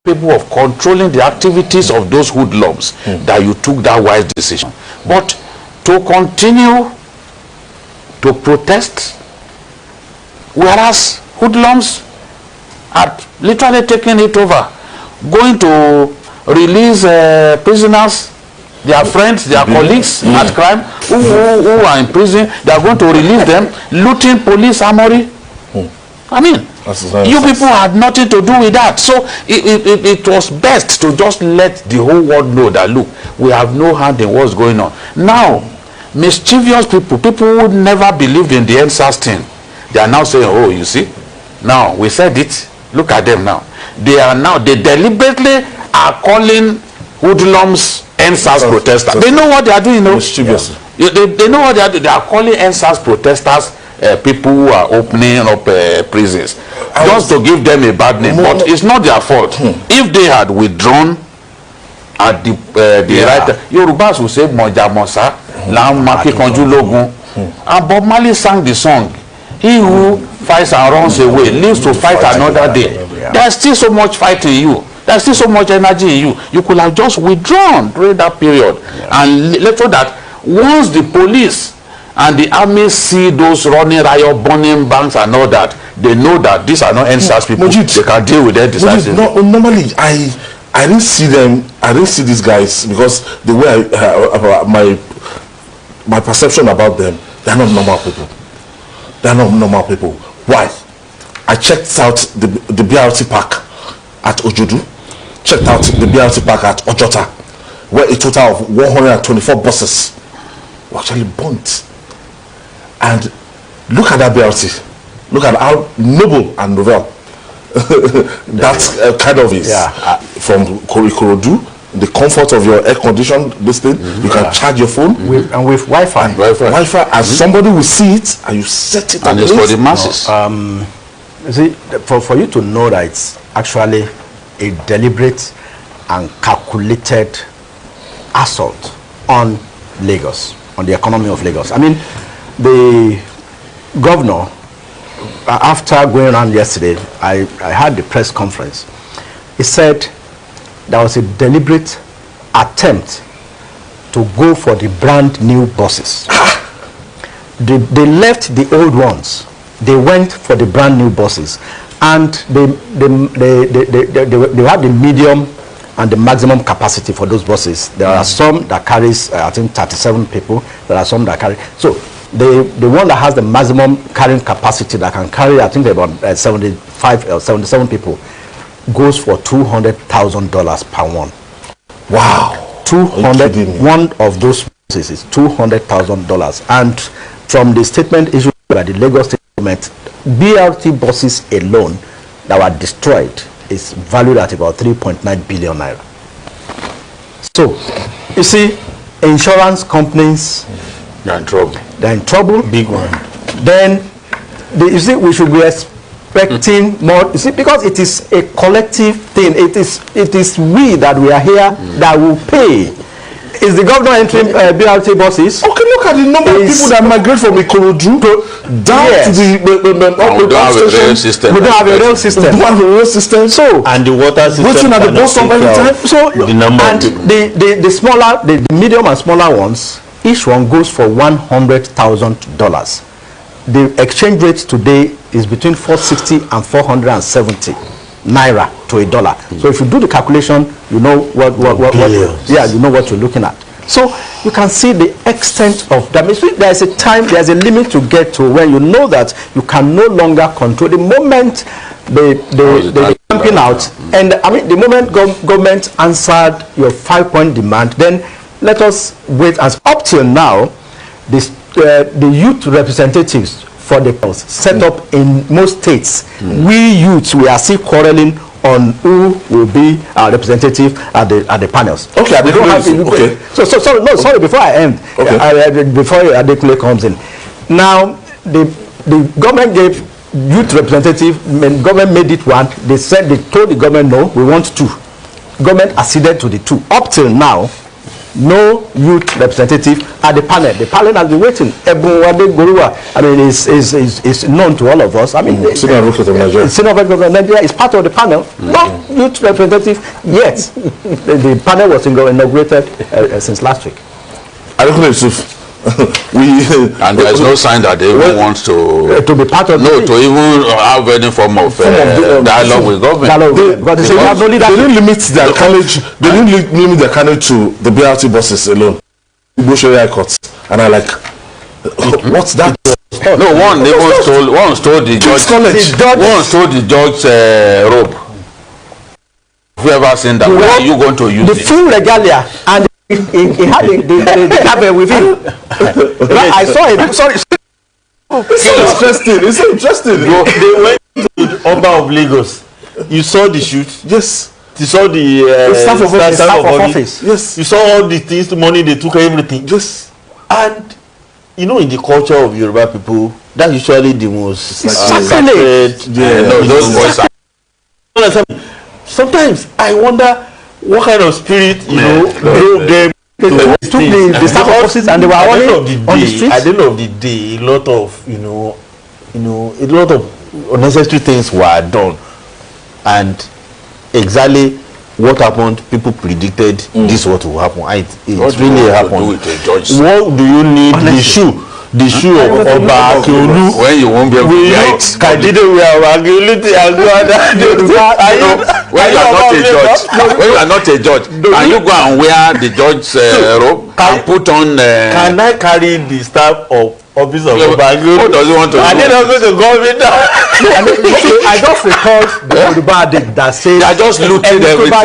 capable of controlling the activities of those hoodlums that you took that wise decision. But to continue to protest, whereas hoodlums are literally taking it over, going to release prisoners, their friends, their colleagues at crime who are in prison, they are going to release them, looting police armory. I mean, you people had nothing to do with that. So it was best to just let the whole world know that, look, we have no hand in what's going on. Now, mischievous people who never believed in the ENDSARS thing, they are now saying, oh, you see, now we said it, look at them now. They deliberately are calling hoodlums ENDSARS protesters. They know what they are doing, you know. Mischievous. They know what they are doing. They are calling ENDSARS protesters people who are opening up prisons, just to give them a bad name. But it's not their fault. If they had withdrawn at the right, Yorubas will say Moja Mosa, Lam Maki Konju Logun. And Bob Marley sang the song, he who fights and runs away lives to fight another day. There's still so much fight in you. There's still so much energy in you. You could have just withdrawn during that period. And so that once the police and the army see those running riot, burning banks and all that, they know that these are not ENDSARS people. They can deal with them decisively. No, normally, I didn't see them. I didn't see these guys because the way my perception about them, they're not normal people. They're not normal people. Why? I checked out the BRT park at Ojudu, checked out the BRT park at Ojota, where a total of 124 buses were actually burnt. And look at that BRT. Look at how noble and novel that kind of is. From Ikorodu, the comfort of your air conditioned this thing, you can charge your phone with Wi-Fi. Wi-Fi, and somebody will see it and you set it. And it's for the masses. You see, for you to know that it's actually a deliberate and calculated assault on Lagos, on the economy of Lagos. I mean, the governor, after going around yesterday, I had the press conference. He said there was a deliberate attempt to go for the brand new buses. They left the old ones. They went for the brand new buses, and they have the medium and the maximum capacity for those buses. There are some that carries I think 37 people. There are some that carry, so the one that has the maximum carrying capacity, that can carry I think about 75 or 77 people, goes for $200,000 per one. Wow. 200. One of those buses is $200,000, and from the statement issued by the Lagos State government, BRT buses alone that were destroyed is valued at about 3.9 billion naira. So, you see, insurance companies, they're in trouble. They're in trouble. Big one. Then, you see, we should be expecting more. You see, because it is a collective thing. It is we that we are here that will pay. Is the governor entering BRT buses? Okay, look at the number of people that migrate from Ikorodu down to the we don't have a rail system. We don't have a rail system. We don't have a rail system. So, and the water system. Waiting at the bus stop every time. So, the smaller, the medium and smaller ones, each one goes for $100,000. The exchange rate today is between 460 and 470 naira to a dollar. So if you do the calculation, you know what you know what you're looking at. So you can see the extent of damage. There's a time, there's a limit to get to when you know that you can no longer control. The moment they camping out, and I mean the moment government answered your 5-point demand, then let us wait. As up till now, the youth representatives for the polls set up in most states, we youths, we are still quarreling on who will be our representative at the panels. Okay, we don't have okay. So sorry, before I end, before Adekunle comes in. Now the government gave youth representative, government made it one. They said, they told the government, no, we want 2. Government acceded to the 2. Up till now, no youth representative at the panel. The panel has been waiting. Ebunwade Goruwa, I mean, is known to all of us. I mean, Senior Advocate of Nigeria. Senior Advocate of Nigeria is part of the panel. No youth representative yet. The panel was inaugurated since last week. Adekunle Yusuf. And there is no sign that they even want to be part of to even have any form of dialogue with government. They didn't limit their carnage. They didn't limit their carnage to the BRT buses alone. Igbo courts, and I like, what's that? No, one stole the judge. One stole the judge's robe. Have you ever seen that? Where are you going to use the full regalia and he had the cabin with him. I saw it. Sorry. It's so interesting. They went to the Oba of Lagos. You saw the shoot. Yes. You saw the staff of office. Yes. You saw all the things, the money they took, everything. Yes. And you know, in the culture of Yoruba people, that's usually the most sacred. Those boys are. Sometimes I wonder what kind of spirit drove them to the staff of office, and they were on the streets. At the end of the day, a lot of a lot of unnecessary things were done, and exactly what happened, people predicted this what will happen. It really happened. What do you need? Honestly. The shoe of Oba Akiolu. When you won't be able to get it. When you are not a judge, can you go and wear the judge's robe and put on? Can I carry the staff of office of Oba Akiolu? What does he want to do? I didn't go to government. I just recall the Yoruba that said they are just looting everything.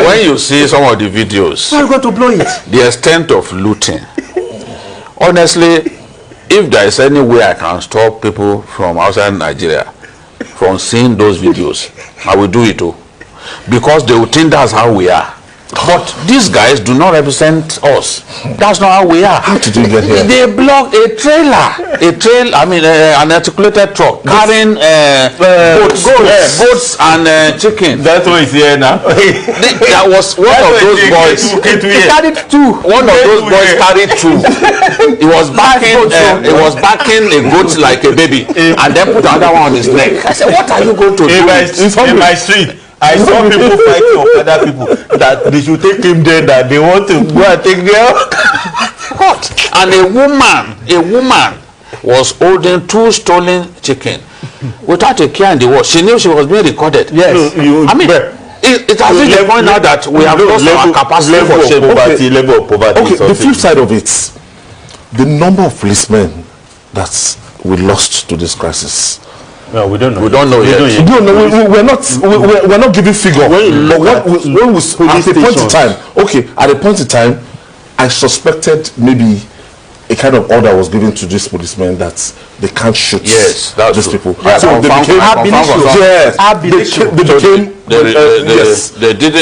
When you see some of the videos, how are you going to blow it? The extent of looting. Honestly, if there is any way I can stop people from outside Nigeria from seeing those videos, I will do it too, because they will think that's how we are. But these guys do not represent us. That's not how we are. How did you get here? They blocked a trailer, an articulated truck carrying goats and chicken. That's what is here now. That was one of those boys. He carried two. One of those boys carried two. He was backing a goat like a baby, and then put another one on his neck. I said, "What are you going to do?" In my street, I saw people fighting with other people that they should take him there, that they want to go and take them. What? And a woman was holding two stolen chicken without a care in the world. She knew she was being recorded. Yes. It has reached the point now that we have lost our capacity for shame. Level of poverty. Okay, the flip side of it, the number of policemen that we lost to this crisis. No, we don't know. We don't know yet. We're not giving figure. But at a point in time, at a point in time, I suspected maybe a kind of order was given to these policemen that they can't shoot these people. Yeah, so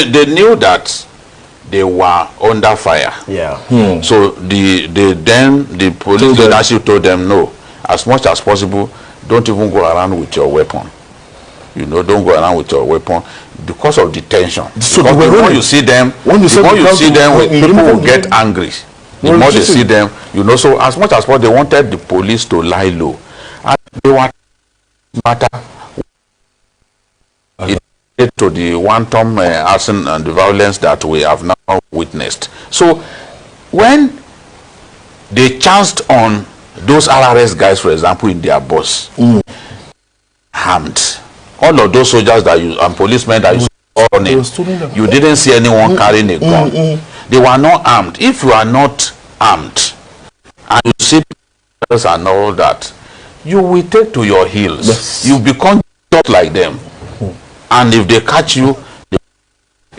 they knew that they were under fire. Yeah. So the police leadership told them, no, as much as possible, don't even go around with your weapon. Don't go around with your weapon because of the tension. So when you see them, people will get angry. The more they see them, so as much as possible, they wanted the police to lie low. And they were matter to the wanton arson and the violence that we have now witnessed. So when they chanced on those RRS guys, for example, in their bus, armed. All of those soldiers and policemen that you saw on it, you didn't see anyone carrying a gun. They were not armed. If you are not armed, and you see people and all that, you will take to your heels. Yes. You become just like them. And if they catch you,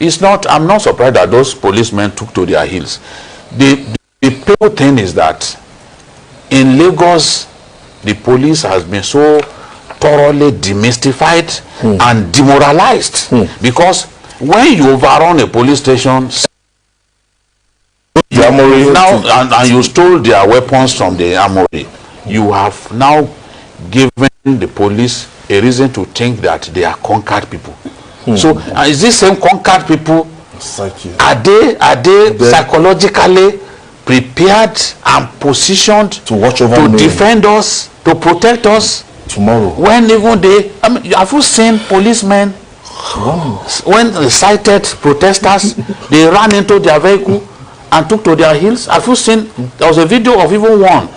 I'm not surprised that those policemen took to their heels. The people thing is that in Lagos, the police has been so thoroughly demystified and demoralized because when you overrun a police station and you stole their weapons from the armory, you have now given the police a reason to think that they are conquered people. So is this same conquered people, are they psychologically prepared and positioned to watch over to me, defend us, to protect us tomorrow? When even they, I mean, have you seen policemen when they sighted protesters, they ran into their vehicle and took to their heels? Have you seen? There was a video of even one.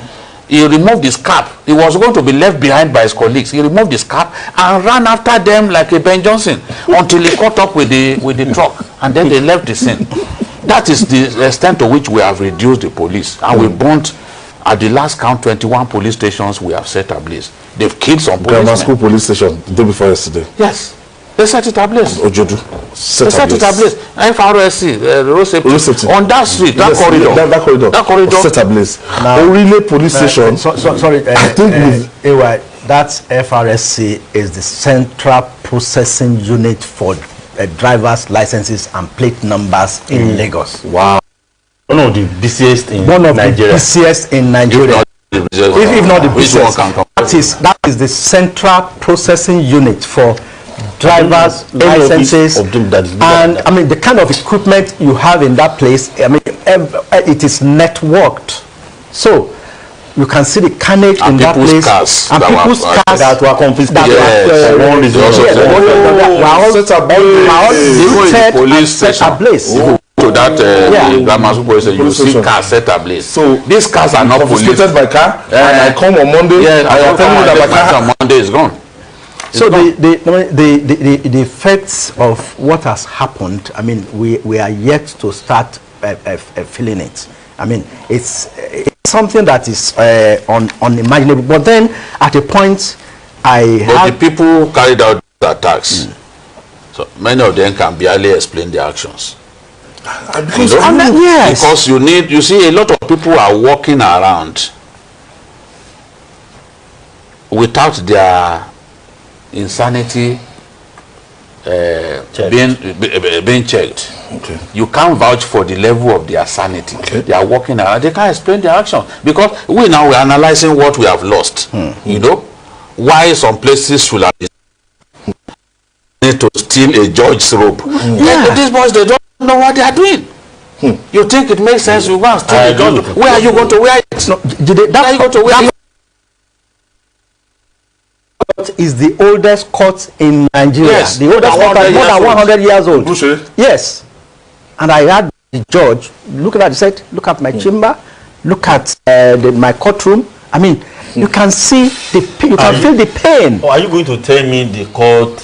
He removed his cap. He was going to be left behind by his colleagues. He removed his cap and ran after them like a Ben Johnson until he caught up with the truck, and then they left the scene. That is the extent to which we have reduced the police, and we burnt, at the last count, 21 police stations we have set ablaze. They've killed some policemen. Grammar School police station the day before yesterday. Yes, they set it ablaze. Ojodu They set it ablaze. FRSC, road safety. On that street, that Yes, corridor. that corridor. Set ablaze. Orile police station. Sorry, I think that FRSC is the Central Processing Unit for driver's licenses and plate numbers in Lagos. Wow. One of the busiest in Nigeria. The busiest in Nigeria. If not the busiest. That is the Central Processing Unit for driver's licenses, and I mean the kind of equipment you have in that place. I mean, it is networked, so you can see the carnage in that place, and people's cars that were confiscated. Set ablaze. To that grammar school police station, you see cars set ablaze. So these cars are not confiscated by car, and I come on Monday. I tell you that my car on Monday is gone. So the effects of what has happened, I mean, we are yet to start feeling it. I mean, it's something that is unimaginable. But then, at a point, the people carried out the attacks, so many of them can barely explain their actions. Because you see, a lot of people are walking around without their insanity being checked. Okay. You can't vouch for the level of their sanity. Okay. They are walking around. They can't explain their actions because we now are analyzing what we have lost. You know, why some places should have need to steal a judge's robe. These boys, they don't know what they are doing. You think it makes sense? You go and steal a judge. Where are you going to wear it? Where are you going to wear it? Is the oldest court in Nigeria. Yes, the oldest court is more than 100 years old. Yes. And I had the judge look at it, said, look at my chamber, look at my courtroom. I mean, you can see you can feel the pain. Are you going to tell me the court,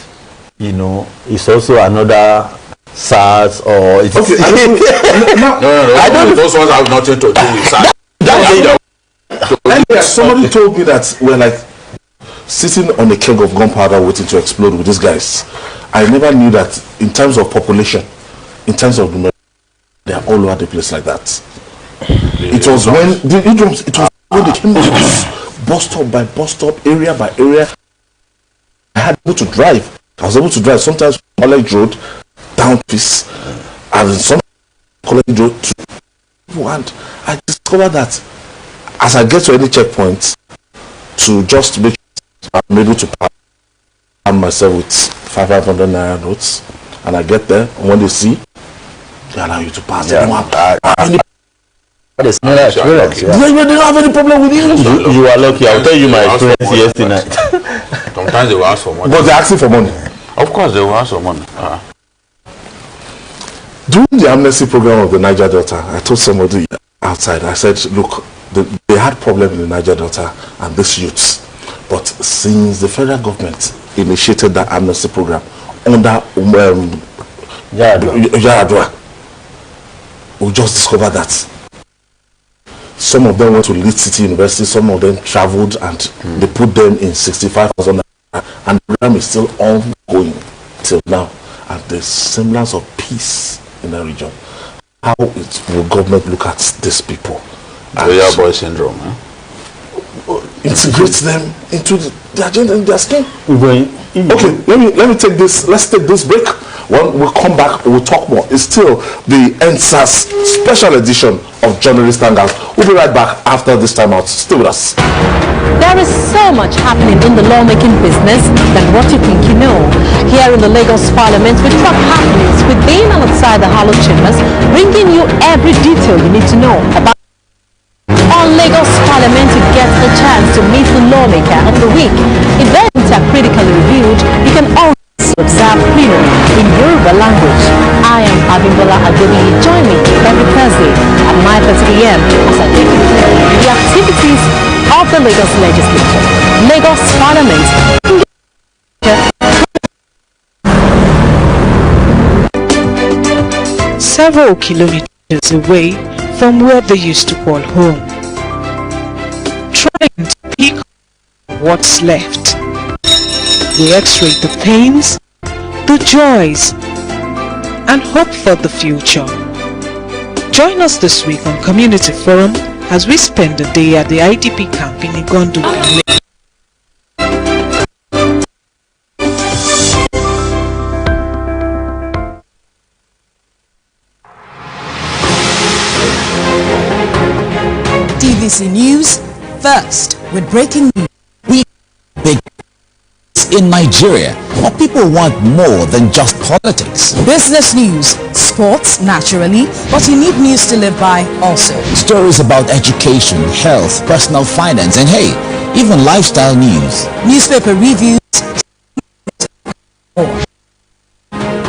you know, is also another SARS or it's okay? No. I don't. Those ones have nothing to do with SARS. Somebody told me that we're like sitting on a keg of gunpowder waiting to explode with these guys. I never knew that in terms of population, in terms of number, they are all over the place like that. It was when they came to bus stop by bus stop, area by area. I had able to drive. I was able to drive sometimes from College Road down Peace, and some College Road to, and I discovered that as I get to any checkpoint, to just make I'm able to arm myself with 500 naira notes, and I get there, and when they see, they allow you to pass. They don't have any problem with you. You are lucky. I'll tell you my experience yesterday night. Sometimes they will ask for money. But they're asking for money. Of course, they will ask for money. During the amnesty program of the Niger Delta, I told somebody outside, I said, look, they had problem in the Niger Delta and these youths. But since the federal government initiated that amnesty program under Yaradua, we just discovered that some of them went to Leeds City University, some of them traveled, and they put them in 65,000 naira, and the program is still ongoing till now. And there's semblance of peace in the region. How will government look at these people? Royal boy syndrome. Integrate them into the agenda in their scheme. Okay, let me take this. Let's take this break. When we come back, we'll talk more. It's still the ENDSARS special edition of Journalist Hangout. We'll be right back after this time out. Stay with us. There is so much happening in the lawmaking business than what you think you know. Here in the Lagos Parliament, we track happenings within and outside the Hallowed Chambers, bringing you every detail you need to know about. On Lagos Parliament, you get a chance to meet the lawmaker of the week. Events are critically reviewed. You can also observe freedom in Yoruba language. I am Abimbola Agodi. Join me every Thursday at 9:30 a.m. as I take you through the activities of the Lagos Legislature. Lagos Parliament. Several kilometers away from where they used to call home, trying to pick up what's left. We x-ray the pains, the joys, and hope for the future. Join us this week on Community Forum as we spend the day at the IDP camp in Igondo. TVC News first with breaking news. Big in Nigeria, but people want more than just politics. Business news, sports naturally, but you need news to live by also. Stories about education, health, personal finance, and hey, even lifestyle news. Newspaper reviews.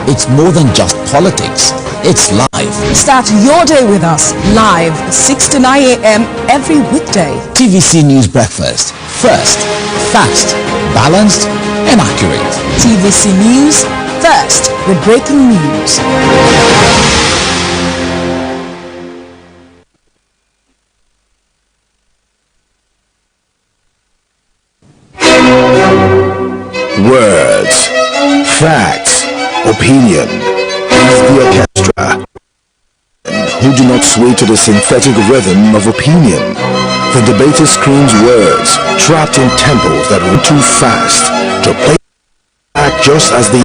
It's more than just politics. It's live. Start your day with us live 6 to 9 a.m. every weekday. TVC News Breakfast. First, fast, balanced, and accurate. TVC News first with breaking news. Words, facts, opinion is the orchestra who do not sway to the synthetic rhythm of opinion. The debater screams words trapped in tempos that run too fast to play back just as they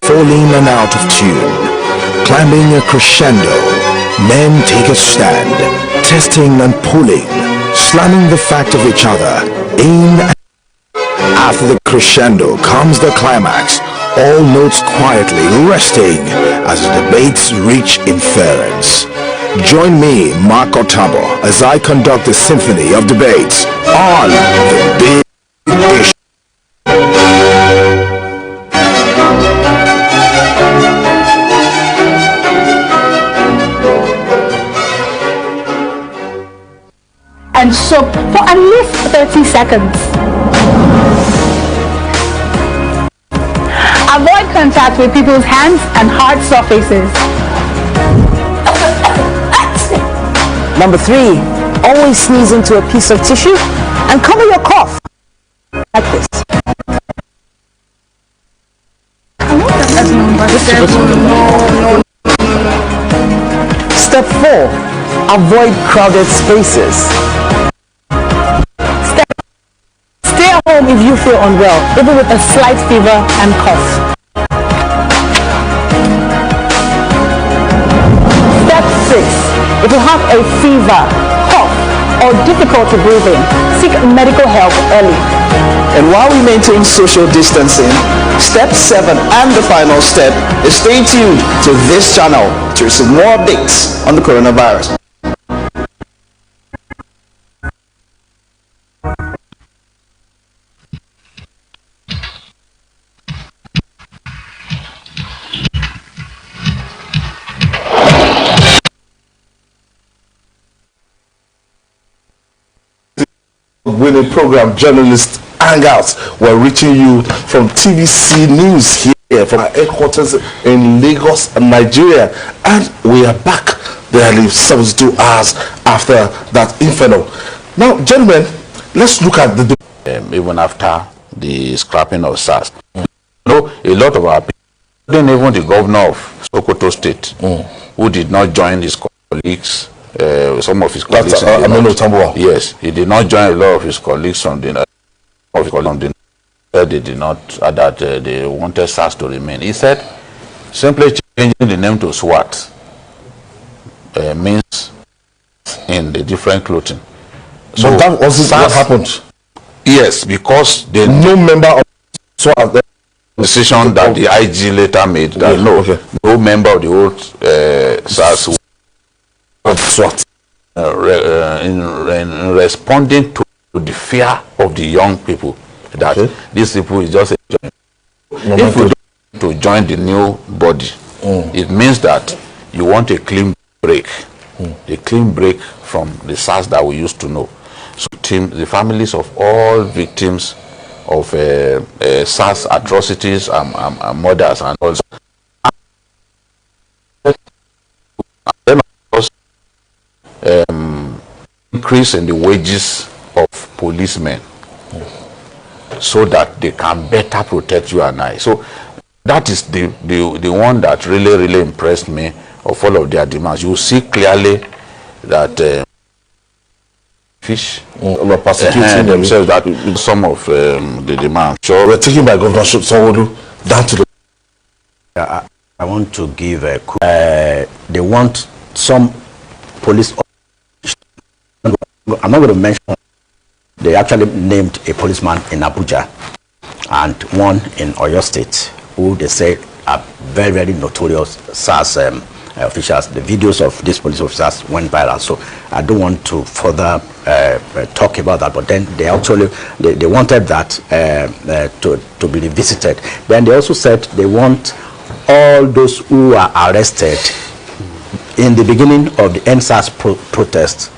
fall in and out of tune. Climbing a crescendo, men take a stand, testing and pulling, slamming the fact of each other in and after the crescendo comes the climax, all notes quietly resting as the debates reach inference. Join me, Mark Otabo, as I conduct the symphony of debates on the big issue. And soak for at least 30 seconds. Avoid contact with people's hands and hard surfaces. Number 3, always sneeze into a piece of tissue and cover your cough like this. Step 4, avoid crowded spaces. Stay at home if you feel unwell, even with a slight fever and cough. Step 6, if you have a fever, cough, or difficulty breathing, seek medical help early. And while we maintain social distancing, step 7 and the final step is stay tuned to this channel to receive more updates on the coronavirus. Winning program Journalist Hangout. We're reaching you from TVC News here from our headquarters in Lagos, Nigeria, and we are back barely 72 hours after that inferno. Now, gentlemen, let's look at the even after the scrapping of SARS. You know, a lot of our people, even the governor of Sokoto State, who did not join his colleagues. Some of his colleagues. Yes, he did not join a lot of his colleagues on the. They did not. That they wanted SARS to remain. He said, Simply changing the name to SWAT means in the different clothing. So but that wasn't what happened. Yes, because the No member of SWAT decision that the IG later made that no member of the old SARS of SWAT in responding to the fear of the young people that these people is just if we don't to join the new body, it means that you want a clean break, a clean break from the SARS that we used to know. So the families of all victims of SARS atrocities and murders and also then of course increase in the wages of policemen so that they can better protect you and I. So that is the one that really impressed me of all of their demands. You see clearly that fish were persecuting themselves, that some of the demands. So we're taken by Governor Sanwo-Olu down to the. I want to give a they want some police. I'm not going to mention. They actually named a policeman in Abuja and one in Oyo State, who they say are very notorious SARS officials. The videos of these police officers went viral, so I don't want to further talk about that. But then they actually they wanted that to be revisited. Then they also said they want all those who are arrested in the beginning of the ENDSARS protest,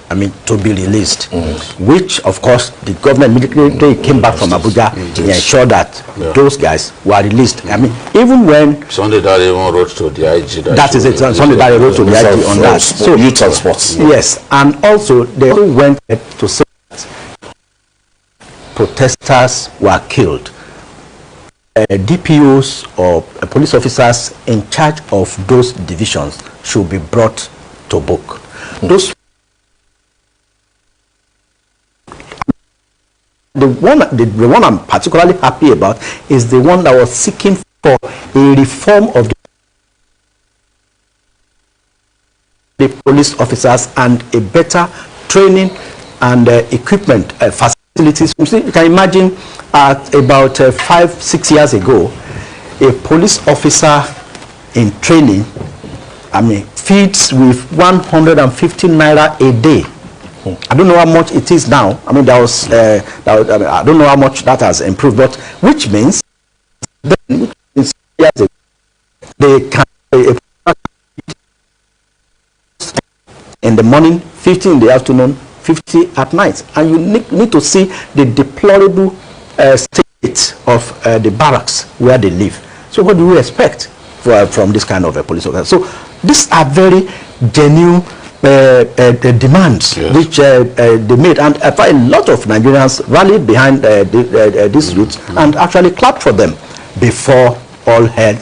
to be released, which of course the government immediately came back from Abuja to ensure that those guys were released. Even when Sunday that even wrote to the IG. That is it. Sunday that wrote to the IG on that. So youth and sports. Yes, and also they went to say that protesters were killed. DPOs or police officers in charge of those divisions should be brought to book. Those the one I'm particularly happy about is the one that was seeking for a reform of the police officers and a better training and equipment facilities. You can imagine at about 5-6 years ago, a police officer in training, feeds with 150 naira a day. I don't know how much it is now. I don't know how much that has improved, but which means then years ago, they can in the morning, 50 in the afternoon, 50 at night, and you need to see the deplorable state of the barracks where they live. So what do we expect from this kind of a police officer? So these are very genuine demands which they made, and a lot of Nigerians rallied behind these youths and actually clapped for them before all hell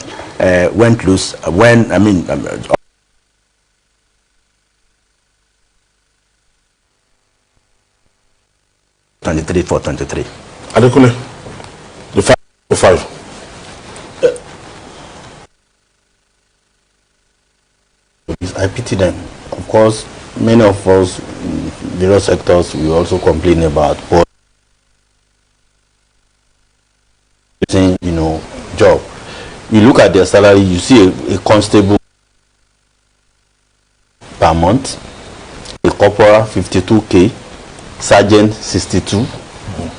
went loose. When 23 for 23. Adekunle, the 5. I pity them. Of course, many of us, various sectors, we also complain about poor, job. You look at their salary, you see a constable per month, a corporal 52k, sergeant 62,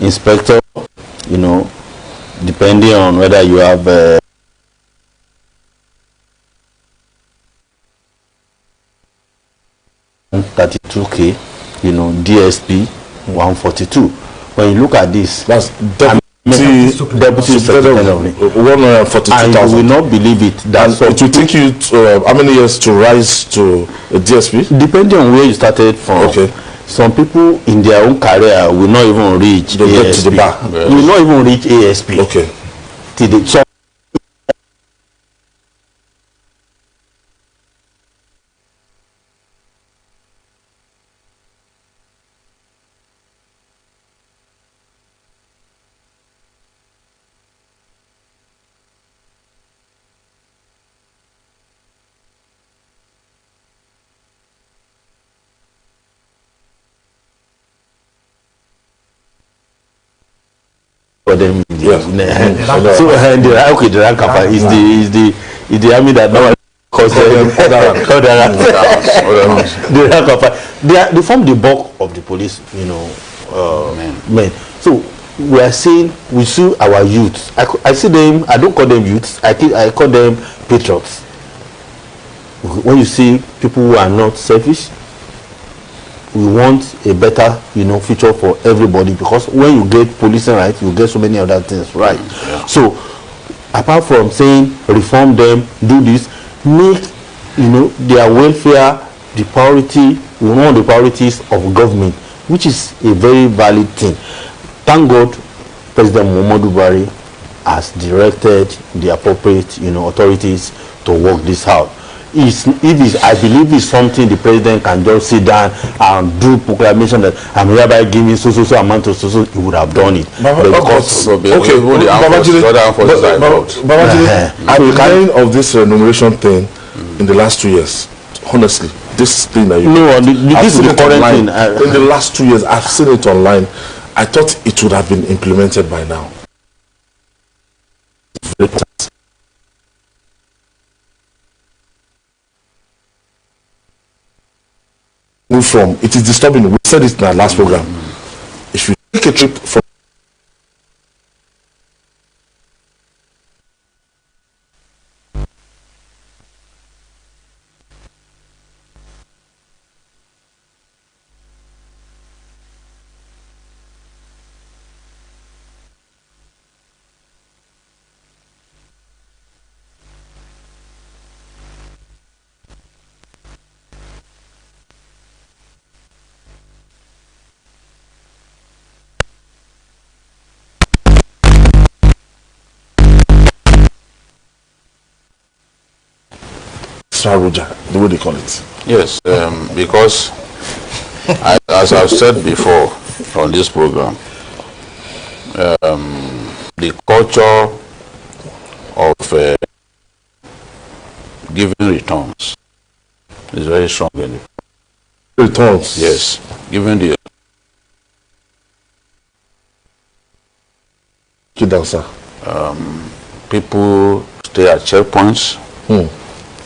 inspector, depending on whether you have 32k, DSP 142. When you look at this, that's deputy superintendent, 142,000. I will not believe it. It will take you how many years to rise to a DSP? Depending on where you started from. Okay. Some people in their own career will not even reach ASP. Get to the bar. Will not even reach ASP. Okay. So of them. Yes. So the Rankafa is the army that now calls them the Rankafa. They form the bulk of the police, men. So we are saying we see our youth. I see them. I don't call them youths. I call them patriots. When you see people who are not selfish, we want a better, future for everybody, because when you get policing right, you get so many other things right. Yeah. So, apart from saying reform them, do this, make their welfare the priority, one of the priorities of government, which is a very valid thing. Thank God, President Muhammadu Buhari has directed the appropriate, authorities to work this out. I believe it's something the president can just sit down and do proclamation that I'm hereby giving so amount to so, he would have done it. Babajide, at the end of this remuneration thing in the last 2 years, honestly, this thing that this is the current thing. In the last 2 years, I've seen it online. I thought it would have been implemented by now. From it is disturbing. We said it in our last program. If you take a trip from Roger, the way they call it. Yes, because as I've said before on this program, the culture of giving returns is very strong in it. Returns? Yes, giving the people stay at checkpoints,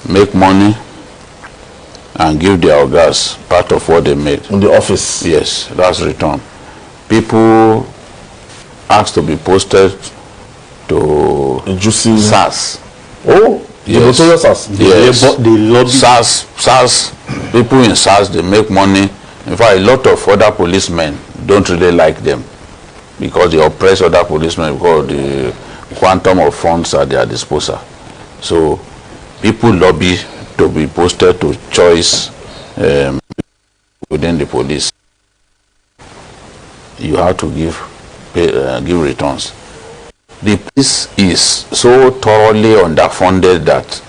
make money, and give their gas part of what they made. In the office? Yes, that's return. People ask to be posted to juicy SARS. Oh, yes. The SARS? Yes. SARS, people in SARS, they make money. In fact, a lot of other policemen don't really like them because they oppress other policemen because the quantum of funds at their disposal. So people lobby to be posted to choice within the police. You have to give returns. The police is so thoroughly underfunded that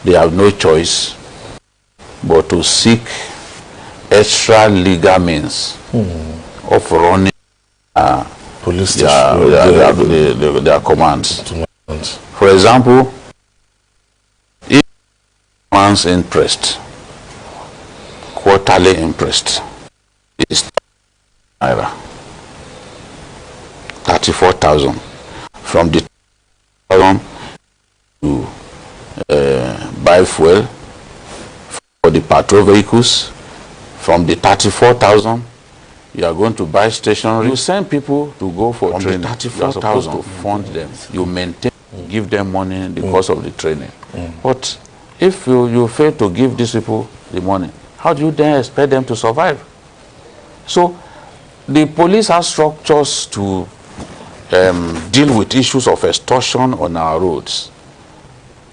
they have no choice but to seek extra legal means of running police their commands. For example, if man's interest, quarterly interest, is naira 34,000. From the 1,000 to buy fuel for the patrol vehicles. From the 34,000, you are going to buy stationery. You send people to go for training. 34,000 to fund them. You maintain, give them money because of the training. But if you fail to give these people the money, how do you then expect them to survive? So the police has structures to deal with issues of extortion on our roads.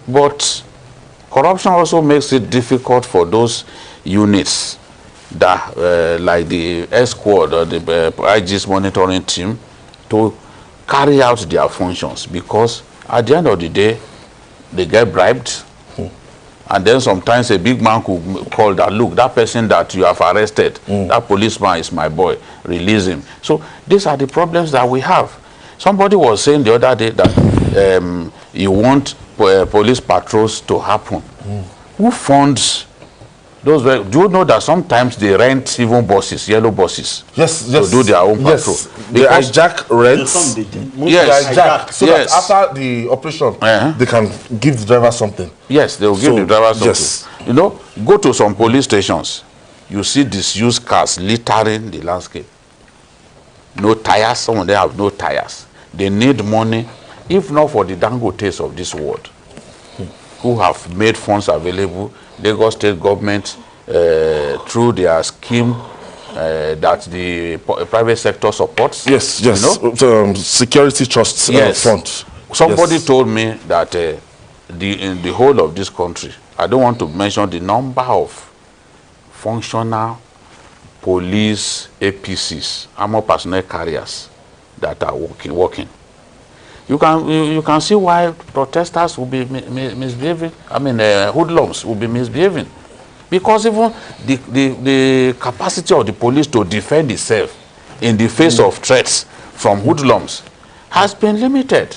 But corruption also makes it difficult for those units that like the S-Squad or the IG's monitoring team to carry out their functions, because at the end of the day they get bribed, and then sometimes a big man could call that, look, that person that you have arrested, that policeman is my boy, release him. So these are the problems that we have. Somebody was saying the other day that you want police patrols to happen. Who funds Those were, do you know that sometimes they rent even buses, yellow buses, yes, to do their own patrol? They hijack rents. Yes, hijack, so that after the operation, they can give the driver something. Yes, they will give the driver something. Yes. You know, go to some police stations, you see disused cars littering the landscape. No tires, some of them have no tires. They need money, if not for the Dangotes of this world, who have made funds available. Lagos State government, through their scheme that the private sector supports. Yes, yes. You know? Security trust fund. Somebody told me that in the whole of this country, I don't want to mention the number of functional police APCs, armored personnel carriers, that are working. You can see why protesters will be misbehaving. I mean, hoodlums will be misbehaving, because even the capacity of the police to defend itself in the face of threats from hoodlums has been limited,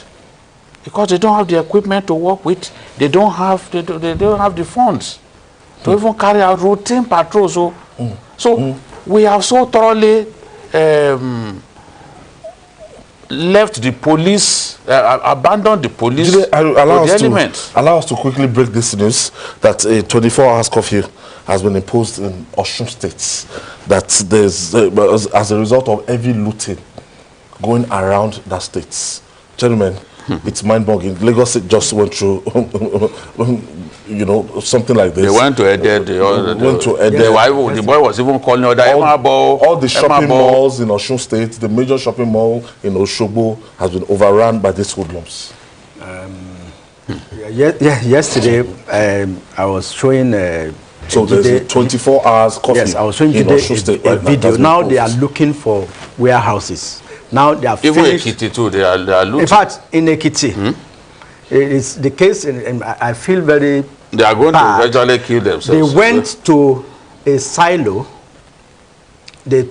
because they don't have the equipment to work with. They don't have the funds to even carry out routine patrols. So we have so thoroughly left the police, abandoned the police to the elements. Allow us to quickly break this news that a 24-hour curfew has been imposed in Osun State. That there's, as a result of heavy looting going around that state. Gentlemen, it's mind-boggling. Lagos State just went through, you know, something like this. They went to Ayodele. The boy was even calling all the shopping malls in Osun State, the major shopping mall in Osogbo has been overrun by these hoodlums. Yesterday, I was showing. So there's a 24 hours curfew. Yes, I was showing today a video. Now they are looking for warehouses. Now they are even finished. Ekiti too, they are looting. In fact, in Ekiti, it's the case, and I feel very They are going bad. to gradually kill themselves. They went to a silo. They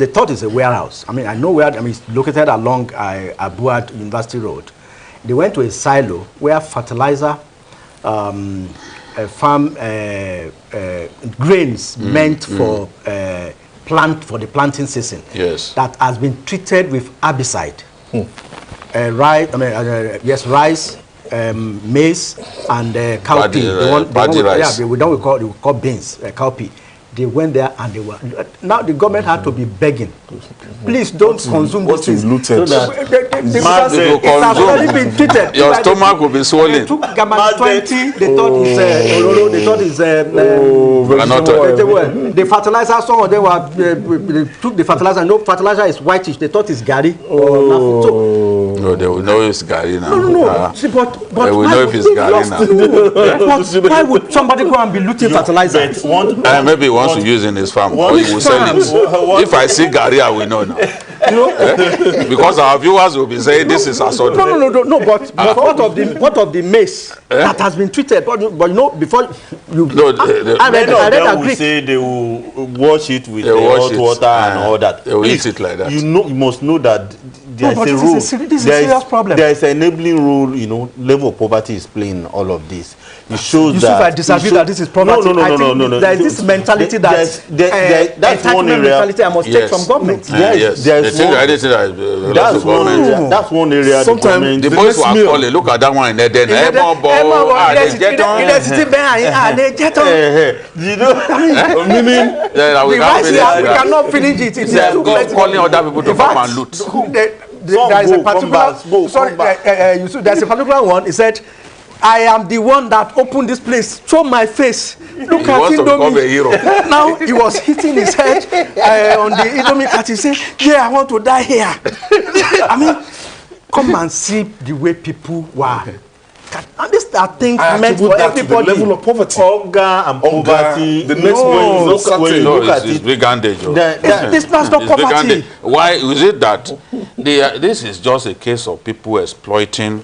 thought it's a warehouse. I mean, I know where. I mean, it's located along Abuad University Road. They went to a silo where fertilizer, farm grains meant for the planting season. Yes. That has been treated with herbicide. Rice. I mean, yes, rice. Maize and cowpea. Rice. Yeah, we call beans, cowpea. They went there and they were. Now the government had to be begging, please don't consume these things. Looted? It has already been treated. Your stomach will be swollen. They took Gaman 20. They thought it's the fertilizer. Some of them they took the fertilizer. No, fertilizer is whitish. They thought it's gari. No, they will know it's gari now. No. See, but they will know if it's gari now. Why would somebody go and be looting fertilizer? Maybe he wants to use in his farm, or he will sell it. If I see gari, I will know now. Because our viewers will be saying this is assault. No. But what of the maize that has been treated? But you know, before you, I read will say they will wash it with hot water and all that. They will eat it like that. You must know that there is a rule. This is a serious problem. There is an enabling rule. You know, level of poverty is playing in all of this. It shows that. I disagree that this is poverty. No. There is this mentality that that's one area. Mentality I must take from government. Yes. That's one area. Sometimes the boys were calling. Look at that one in Eden. You know, meaning we cannot finish it. It is calling other people to come and loot. There is a particular. There's a particular one. He said, I am the one that opened this place. Show my face. Look at Indomie. Now he was hitting his head on the Indomie cat. He said, yeah, I want to die here. I mean, come and see the way people were. And these are things meant for everybody. The level of poverty. Hunger and poverty. The next one is look at it. Brigandage. It's not poverty. Why is it that this is just a case of people exploiting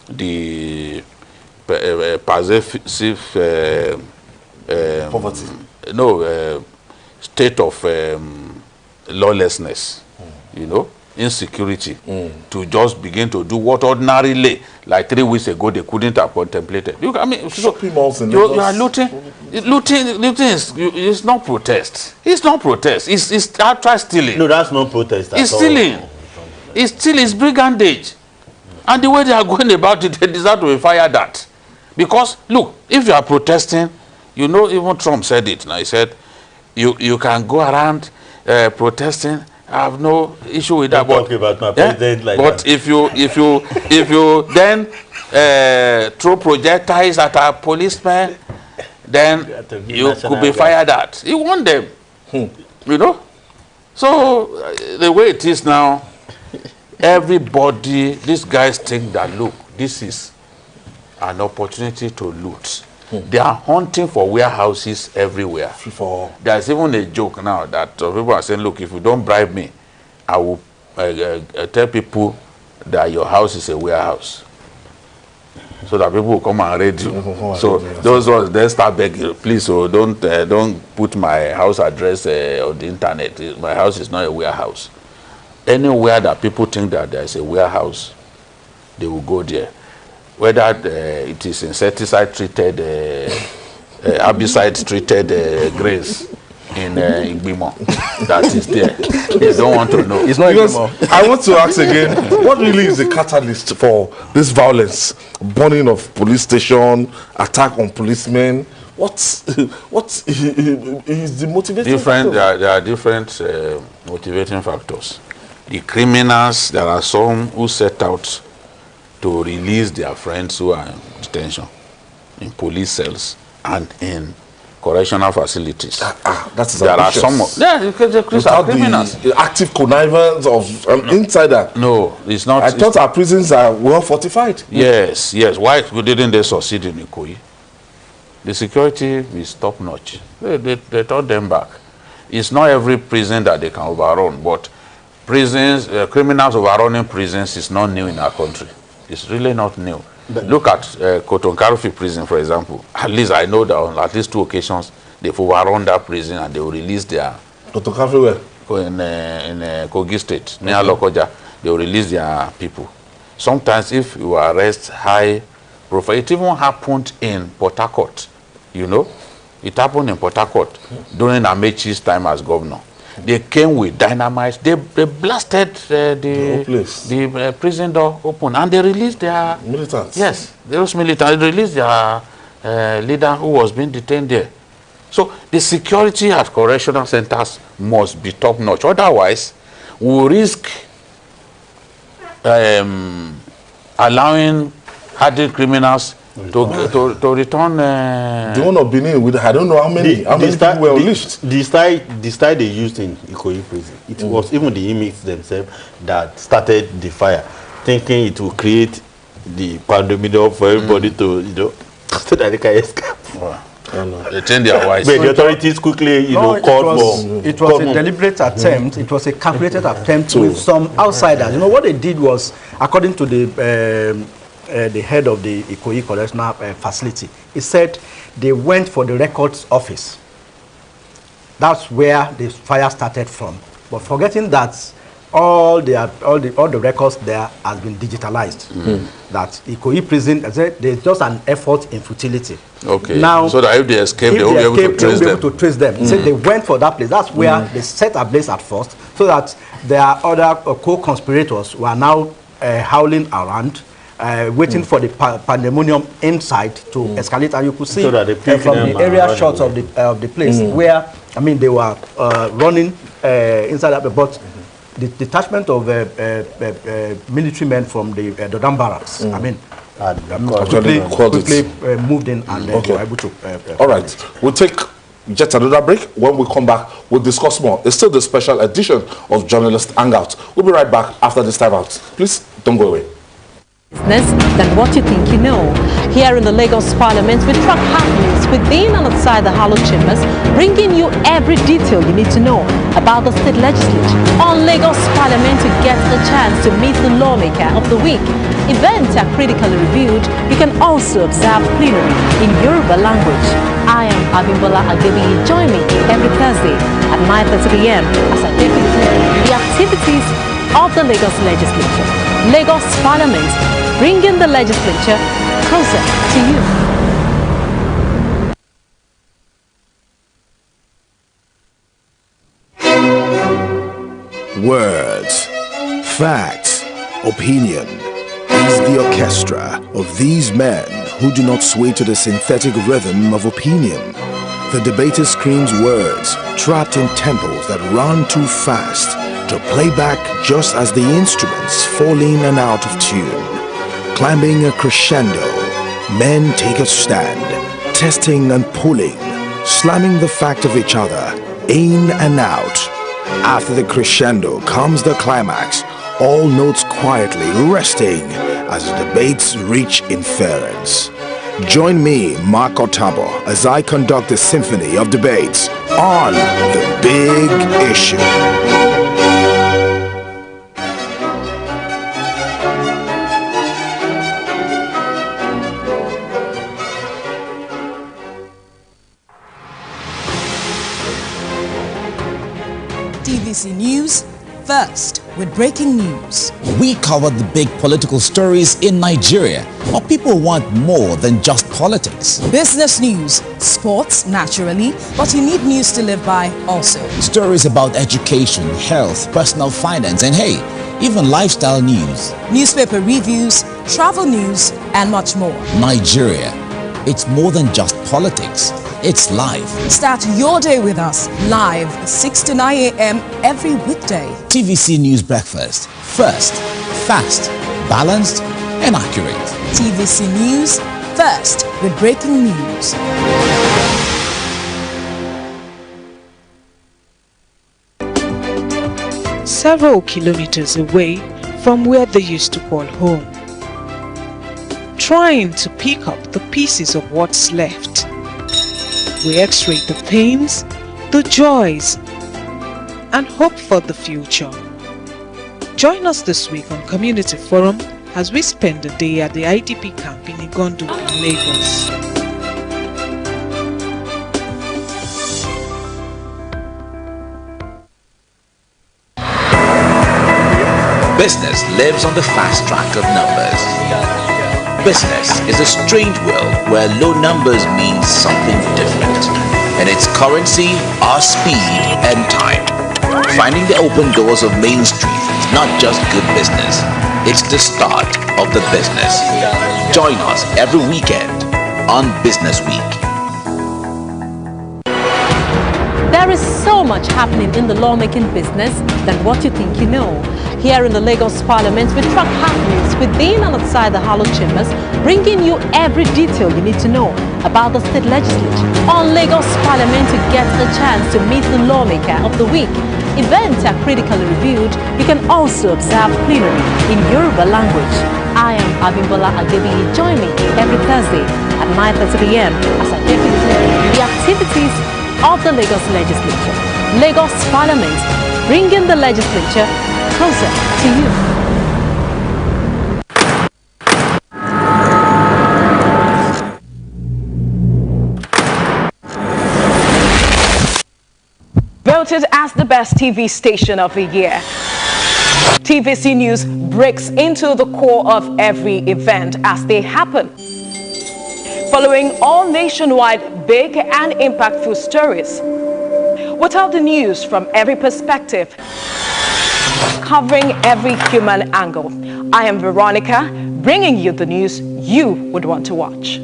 the pervasive poverty? State of lawlessness, you know, insecurity, to just begin to do what ordinarily, like 3 weeks ago, they couldn't have contemplated. You are looting. Looting is not protest. It's not protest. It's outright stealing. No, that's not protest. It's stealing. It's stealing. It's brigandage. And the way they are going about it, they deserve to be fired at. Because, look, if you are protesting, you know, even Trump said it. Now he said, you can go around protesting. I have no issue with that. But about my president like but that. if you then throw projectiles at a policeman, then you could be fired at. He want them, you know. So the way it is now, everybody, these guys think that, look, this is an opportunity to loot. They are hunting for warehouses everywhere. There's even a joke now that people are saying, look, if you don't bribe me, I will tell people that your house is a warehouse. So that people will come and raid you. So those ones then start begging, please, so don't put my house address on the internet. My house is not a warehouse. Anywhere that people think that there's a warehouse, they will go there. Whether it is insecticide treated, herbicide treated grains in Igbimo that is there. They don't want to know. It's not Because anymore. I want to ask again, what really is the catalyst for this violence? Burning of police station, attack on policemen. What is the motivating Different. factor? There are different motivating factors. The criminals, there are some who set out to release their friends who are in detention, in police cells, and in correctional facilities. That is there are ambitious. some. Because these are criminals. The active connivance of an insider. No, it's not. I thought our prisons are well fortified. Yes, yes. Why didn't they succeed in Ikoyi? The security is top notch. They turned them back. It's not every prison that they can overrun, but prisons, criminals overrunning prisons is not new in our country. It's really not new. Look at Kotonkarufi prison, for example. At least I know that on at least 2 occasions they've overrun that prison and they will release their. Kotonkarufi where? In Kogi State, near Lokoja, they will release their people. Sometimes if you arrest high profile, it even happened in Port Harcourt, you know. It happened in Port Harcourt during Amechi's time as governor. They came with dynamite. They blasted the prison door open, and they released their militants. Yes, those militants. They released their leader who was being detained there. So the security at correctional centers must be top notch. Otherwise, we risk allowing hardened criminals to return. The one of Benin, with I don't know how many people were unleashed. The style they used in Ikoyi prison, it was even the inmates themselves that started the fire, thinking it will create the pandemonium for everybody to, you know, so that they can escape. Wow. They changed their wives. But the authorities quickly, called for. It was a deliberate attempt. It was a calculated attempt with some outsiders. You know what they did was, according to the head of the Ikoyi correctional facility, he said they went for the records office. That's where the fire started from. But forgetting that all the records there has been digitalized. That Ikoyi prison, there's just an effort in futility. Okay. Now, so that if they escape, they won't be able to trace them. He said they went for that place. That's where they set ablaze at first, so that there are other co-conspirators who are now howling around, waiting for the pandemonium inside to escalate. And you could see So that from the area shots of the place where, I mean, they were running inside that, but the detachment of military men from the Dodam barracks, I mean, quickly moved in and they were able to. All right, we'll take just another break. When we come back, we'll discuss more. It's still the special edition of Journalist Hangout. We'll be right back after this time out. Please don't go away. Than what you think you know. Here in the Lagos Parliament, we track happenings within and outside the Hallowed Chambers, bringing you every detail you need to know about the state legislature. On Lagos Parliament, you get the chance to meet the lawmaker of the week. Events are critically reviewed. You can also observe plenary in Yoruba language. I am Abimbola Adebi. Join me every Thursday at 9:30 p.m. as I take you through the activities of the Lagos legislature. Lagos Parliament, bringing the legislature closer to you. Words, facts, opinion is the orchestra of these men who do not sway to the synthetic rhythm of opinion. The debater screams words trapped in tempos that run too fast to play back just as the instruments fall in and out of tune. Climbing a crescendo, men take a stand, testing and pulling, slamming the fact of each other, in and out. After the crescendo comes the climax, all notes quietly resting as the debates reach inference. Join me, Mark Otabo, as I conduct the symphony of debates on The Big Issue. TVC News first with breaking news. We cover the big political stories in Nigeria, but people want more than just politics. Business news, sports naturally, but you need news to live by also. Stories about education, health, personal finance, and hey, even lifestyle news. Newspaper reviews, travel news, and much more. Nigeria, it's more than just politics. It's live. Start your day with us live 6 to 9 a.m. every weekday. TVC News Breakfast. First, fast, balanced, and accurate. TVC News first with breaking news. Several kilometers away from where they used to call home, trying to pick up the pieces of what's left. We x-ray the pains, the joys, and hope for the future. Join us this week on Community Forum as we spend the day at the IDP camp in Igondo in Lagos. Business lives on the fast track of numbers. Business is a strange world where low numbers mean something different. And its currency are speed and time. Finding the open doors of Main Street is not just good business, it's the start of the business. Join us every weekend on Business Week. There is so much happening in the lawmaking business than what you think you know. Here in the Lagos Parliament, we track happenings within and outside the Hollow Chambers, bringing you every detail you need to know about the state legislature. On Lagos Parliament, you get a chance to meet the lawmaker of the week. Events are critically reviewed. You can also observe plenary in Yoruba language. I am Abimbola Adebiyi. Join me every Thursday at 9:30 p.m. as I take you through the activities of the Lagos legislature. Lagos Parliament, bringing the legislature closer to you. Voted as the best TV station of the year, TVC News breaks into the core of every event as they happen. Following all nationwide big and impactful stories, we tell the news from every perspective, covering every human angle. I am Veronica, bringing you the news you would want to watch.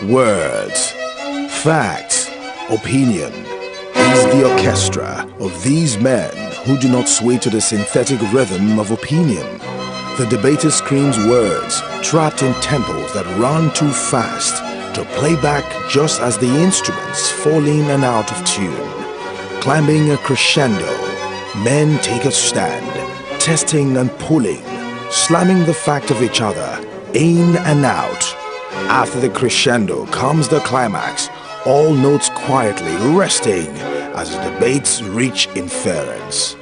Words, facts, opinion is the orchestra of these men who do not sway to the synthetic rhythm of opinion. The debater screams words trapped in tempos that run too fast to play back just as the instruments fall in and out of tune. Climbing a crescendo, men take a stand, testing and pulling, slamming the fact of each other, in and out. After the crescendo comes the climax, all notes quietly resting as the debates reach inference.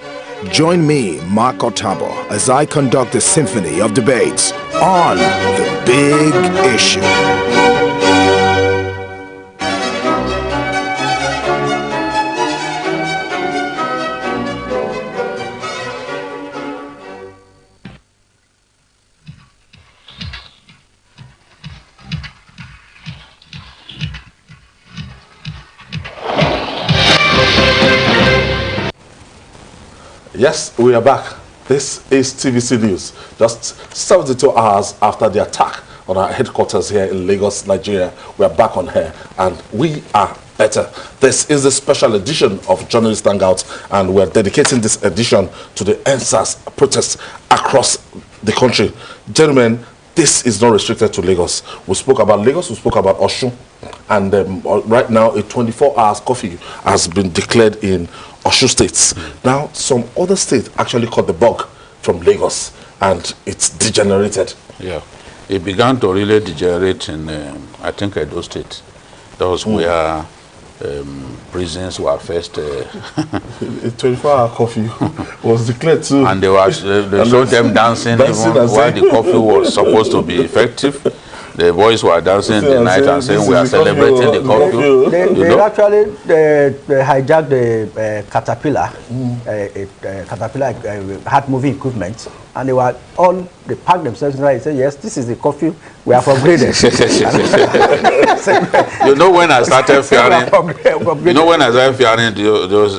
Join me, Mark Otabo, as I conduct the symphony of debates on The Big Issue. Yes, we are back. This is TVC News. Just 72 hours after the attack on our headquarters here in Lagos, Nigeria, we are back on here and we are better. This is a special edition of Journalist Hangout, and we're dedicating this edition to the ENDSARS protests across the country. Gentlemen, this is not restricted to Lagos. We spoke about Lagos, we spoke about Osun, and right now a 24 hours curfew has been declared in Osun states. Now, some other states actually caught the bug from Lagos, and it's degenerated. Yeah, it began to really degenerate in, I think, Edo State. That was where prisons were first. A 24-hour curfew was declared too. And they showed them dancing even while the curfew was supposed to be effective. The boys were dancing in the night and saying, we are celebrating the curfew. They actually hijacked the Caterpillar, Caterpillar had moving equipment, and they packed themselves inside and said, yes, this is the curfew, we have upgraded. You know when I started fearing, those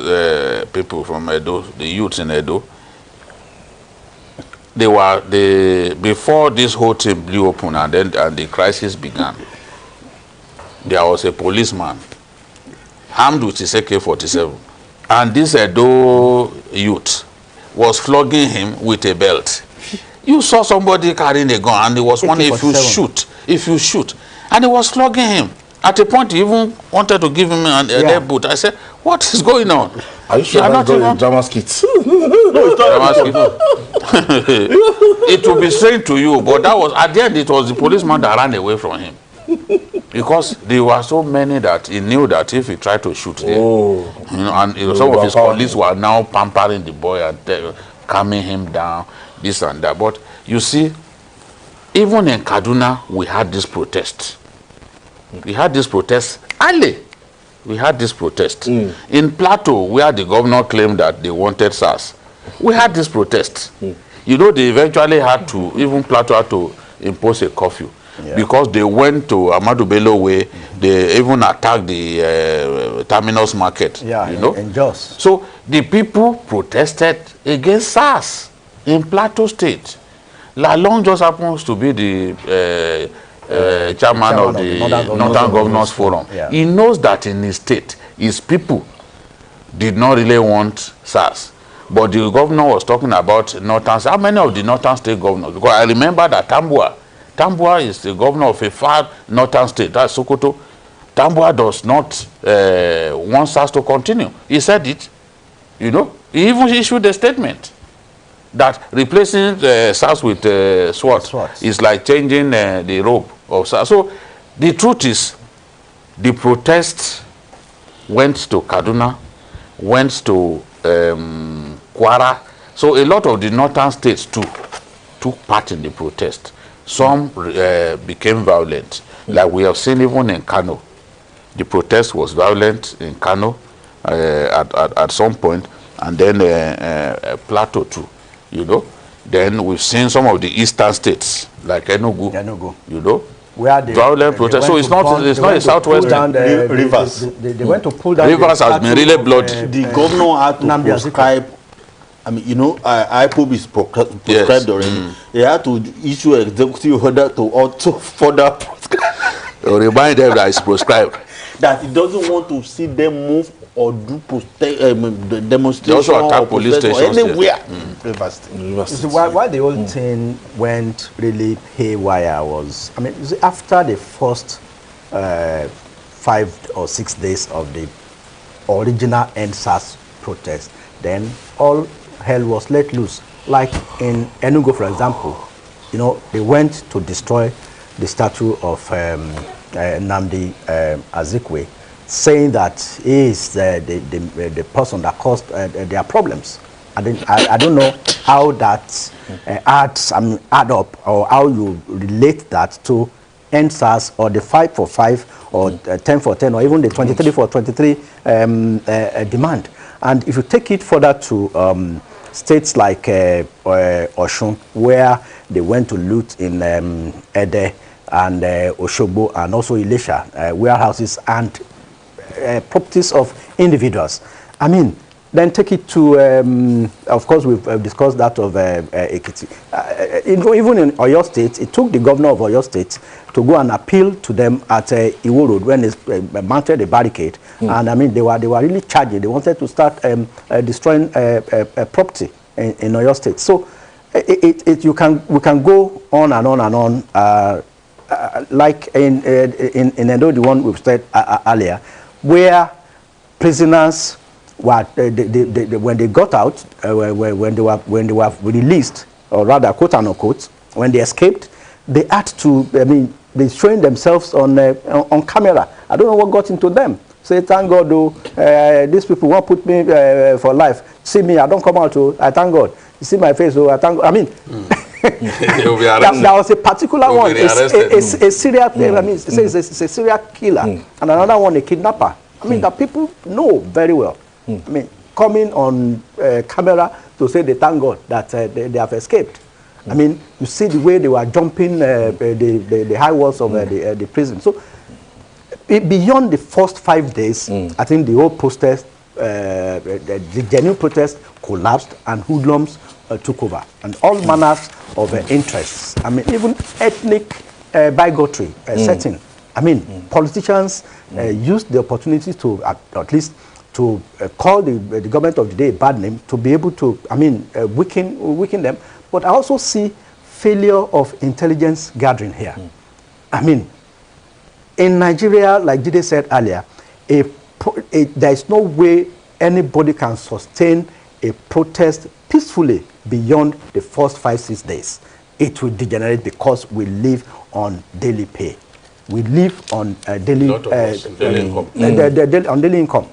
people from Edo, the youths in Edo, before this whole thing blew open and the crisis began, there was a policeman armed with his AK-47, and this Edo youth was flogging him with a belt. You saw somebody carrying a gun, and he was one, if you shoot, and he was flogging him. At a point, he even wanted to give him a dead boot. I said, what is going on? Are you sure that's not a drama skit? No, it's not drama skit. It will be strange to you, but that was, at the end, it was the policeman that ran away from him. Because there were so many that he knew that if he tried to shoot them, and some of his colleagues were now pampering the boy and calming him down, this and that. But you see, even in Kaduna, we had this protest. We had this protest early. We had this protest. In Plateau, where the governor claimed that they wanted SARS, we had this protest. You know, they eventually had to, even Plateau had to impose a curfew. Because they went to Ahmadu Bello Way, they even attacked the Terminus Market. Yeah, you know? in Jos. So the people protested against SARS in Plateau State. Lalong just happens to be the chairman of the Northern Governors Forum. Yeah. He knows that in his state, his people did not really want SARS. But the governor was talking about Northern. How many of the Northern state governors? Because I remember that Tambua is the governor of a far northern state, that's Sokoto. Tambua does not want SARS to continue. He said it, you know. He even issued a statement that replacing SARS with SWAT is like changing the rope of SARS. So the truth is, the protest went to Kaduna, went to Kwara. So a lot of the northern states too took part in the protest. Some became violent, like we have seen even in Kano. The protest was violent in Kano at some point, and then Plateau too, you know. Then we've seen some of the eastern states, like Enugu, you know, where violent protest. So it's not a southwest. Rivers. They went to pull down. Rivers has been really bloody. The governor had to prescribe. I mean, you know, IPOB is prescribed already. They had to issue an executive order to also further prescribe. Remind them that it's prescribed. That he doesn't want to see them move or do demonstrations. They also attack police stations anywhere. Why the whole thing went really haywire was, I mean, after the first 5 or 6 days of the original ENDSARS protest, then all hell was let loose. Like in Enugu, for example, you know, they went to destroy the statue of Nnamdi Azikiwe, saying that he is the person that caused their problems. I don't know how that add up, or how you relate that to ENDSARS or the 5 for 5 or 10 for 10 or even the 23 for 23 demand. And if you take it further to states like Osun, where they went to loot in Ede and Oshogbo and also Ilesha, warehouses and properties of individuals. I mean, then take it to, of course, we've discussed that of Ekiti. Even in Oyo State, it took the governor of Oyo State to go and appeal to them at Iwo Road when they mounted a barricade. And I mean, they were really charging. They wanted to start destroying property in Oyo State. So we can go on and on and on, like in Edo, the one we've said earlier, where prisoners were when they got out, when they were released, or rather, quote unquote, when they escaped, they had to. I mean, they showing themselves on camera. I don't know what got into them. Say, thank God, though, these people won't put me for life. See me, I don't come out. I thank God. You see my face, I thank God. I mean, there was a particular one, a serial. I mean, it's a serial killer, and another one, a kidnapper. I mean, that people know very well. I mean, coming on camera to say they thank God that they have escaped. I mean, you see the way they were jumping the high walls of the prison. So, beyond the first 5 days, I think the whole protest, the genuine protest collapsed and hoodlums took over. And all manners of interests. I mean, even ethnic bigotry setting. I mean, politicians used the opportunity to, at least, to call the government of the day a bad name, to be able to, I mean, weaken them. But I also see failure of intelligence gathering here. I mean, in Nigeria, like Jide said earlier, there is no way anybody can sustain a protest peacefully beyond the first 5-6 days. It will degenerate because we live on daily pay. We live on daily income.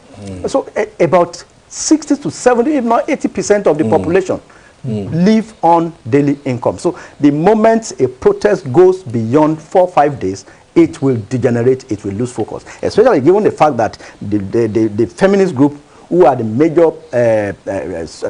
So about 60 to 70, if not 80% of the population live on daily income. So the moment a protest goes beyond 4 or 5 days, it will degenerate, it will lose focus. Especially given the fact that the feminist group, who are the major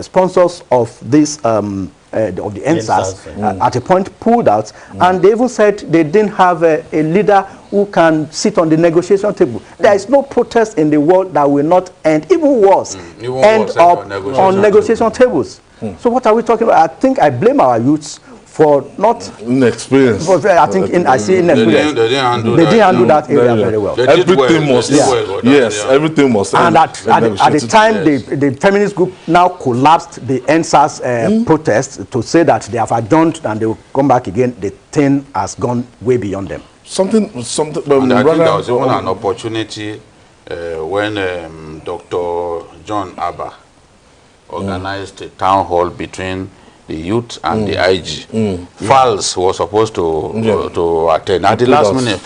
sponsors of this of the ENDSARS, at a point pulled out, and they even said they didn't have a leader who can sit on the negotiation table. There is no protest in the world that will not end, even worse, end up on negotiation tables. So what are we talking about? I think I blame our youths for not inexperience. I think I see inexperience. They didn't handle that area very well. Everything must, everything must. And at the time, the feminist group now collapsed the ENDSARS protest to say that they have adjourned and they will come back again. The thing has gone way beyond them. And I think there was even an opportunity when Dr. John Abba organized a town hall between the youth and the IG. Falls was supposed to attend. At the last minute,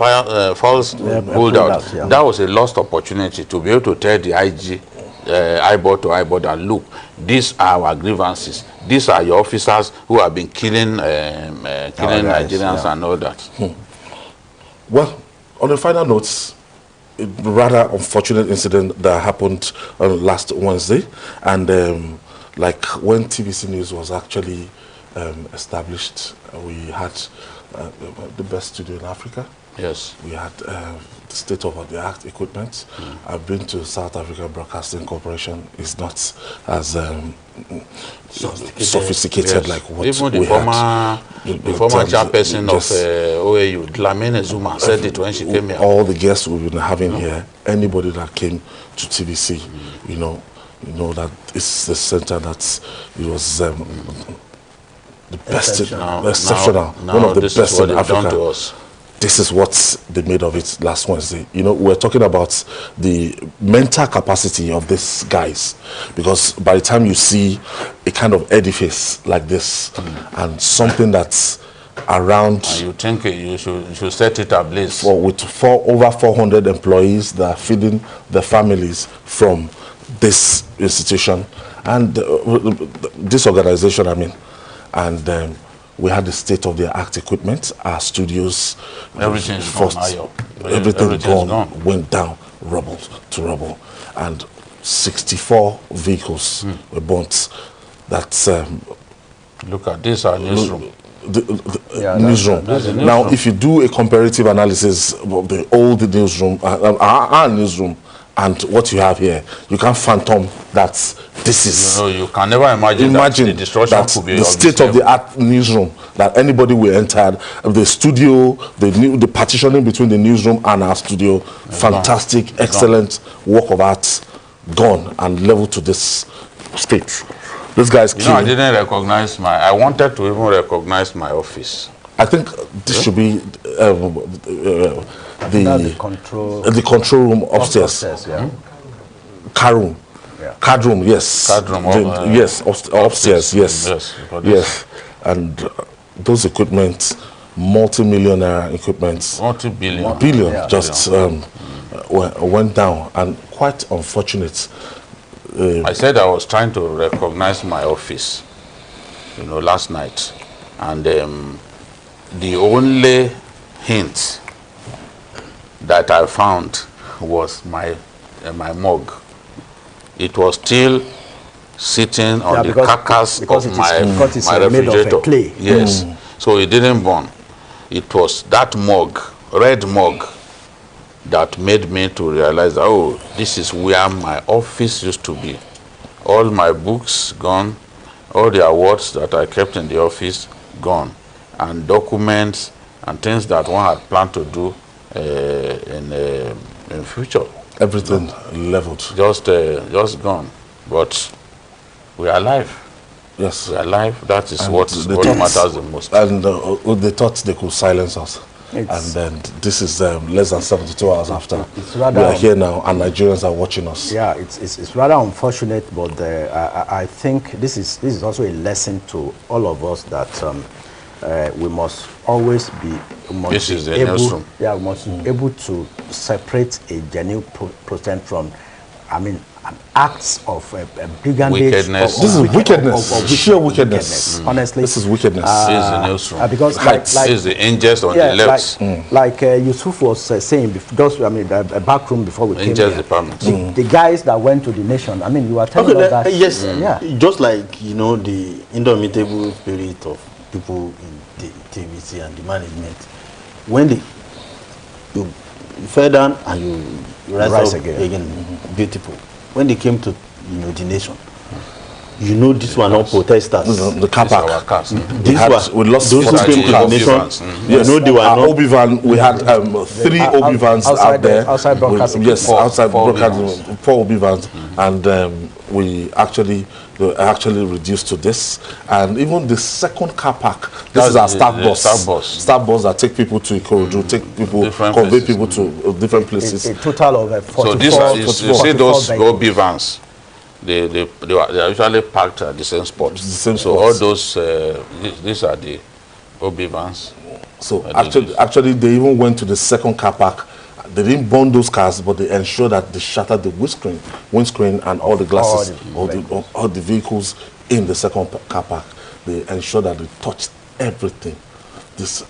Falls pulled out. That was a lost opportunity to be able to tell the IG eyeball to eyeball and look, these are our grievances. These are your officers who have been killing Nigerians and all that. Well, on the final notes, a rather unfortunate incident that happened last Wednesday, and like when TVC News was actually established, we had the best studio in Africa. Yes. We had state-of-the-art equipment. I've been to South Africa Broadcasting Corporation. It's not as sophisticated like what even the we former had. The former chairperson of OAU, Dlamini Zuma, said it when she came here. All the guests we've been having here, anybody that came to TVC, you know that it's the center that it was the best, exceptional, one of the best in Africa. This is what they made of it last Wednesday. You know, we're talking about the mental capacity of these guys, because by the time you see a kind of edifice like this and something that's around, and you think you should set it ablaze with over 400 employees that are feeding their families from this institution and this organization, I mean, and we had the state-of-the-art equipment, our studios, everything's gone, everything gone, went down, rubble to rubble, and 64 vehicles were burnt. That's look at this, our newsroom. Newsroom. Now, if you do a comparative analysis of the old newsroom, our newsroom, and what you have here, you can't phantom that this is. You can never imagine that the destruction that could be the state-of-the-art newsroom that anybody will enter, the studio, the partitioning between the newsroom and our studio, fantastic, excellent work of art, gone and leveled to this state. This guy's killing. I didn't recognize I wanted to even recognize my office. I think this should be the control room upstairs. Car room. Card room, yes. Card room, yes, upstairs, yes. Yes. And those equipment, multi-millionaire equipment. Multi-billion. Billion, just went down, and quite unfortunate. I said I was trying to recognize my office, last night. And the only hint that I found was my mug. It was still sitting on the carcass of my refrigerator. Clay. Yes, so it didn't burn. It was that mug, red mug, that made me to realize, oh, this is where my office used to be. All my books gone, all the awards that I kept in the office gone, and documents and things that one had planned to do in future. Everything leveled. Just gone. But we are alive. Yes. We are alive. That is what matters the most. And they thought they could silence us. And then this is less than 72 hours after. We are here now, and Nigerians are watching us. Yeah, it's rather unfortunate, but I think this is also a lesson to all of us that we must always be able to separate a genuine protest from, acts of wickedness. This is wickedness. Sheer wickedness. Honestly, this is wickedness. This is the newsroom. Because this is the angels on the left. Like Yusuf was saying, a back room before we came here. Department. The guys that went to the nation. You were telling us that. Yes. Just like the indomitable spirit of people in the TVC and the management, when you fell down and you rise again, beautiful. When they came to the nation, these were not protesters. The car park. We lost those who came to the nation. Yes, they were not. Obi van. We had 3 Obi vans out there. Outside broadcasting. Yes, outside broadcasting. 4 Obi vans, and we actually reduced to this. And even the second car park. This is our staff bus. Staff bus that take people to Ikorodu, take people, convey people to different places. A total of 44. So you see those Obi vans. They are usually parked at the same spot. All those these are the Obi vans. So actually they even went to the second car park. They didn't burn those cars, but they ensured that they shattered the windscreen and all the glasses, all the vehicles in the second car park. They ensured that they touched everything. This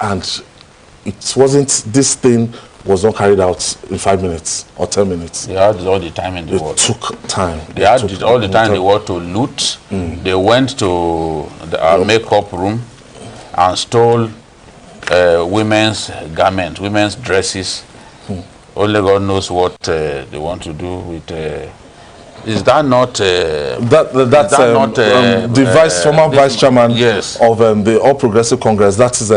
thing was not carried out in 5 minutes or 10 minutes. They had all the time in the world. It took time. They had all the time in the world to loot. They went to our makeup room and stole women's garments, women's dresses. Only God knows what they want to do with. Is that not the former vice chairman of the All Progressive Congress? That is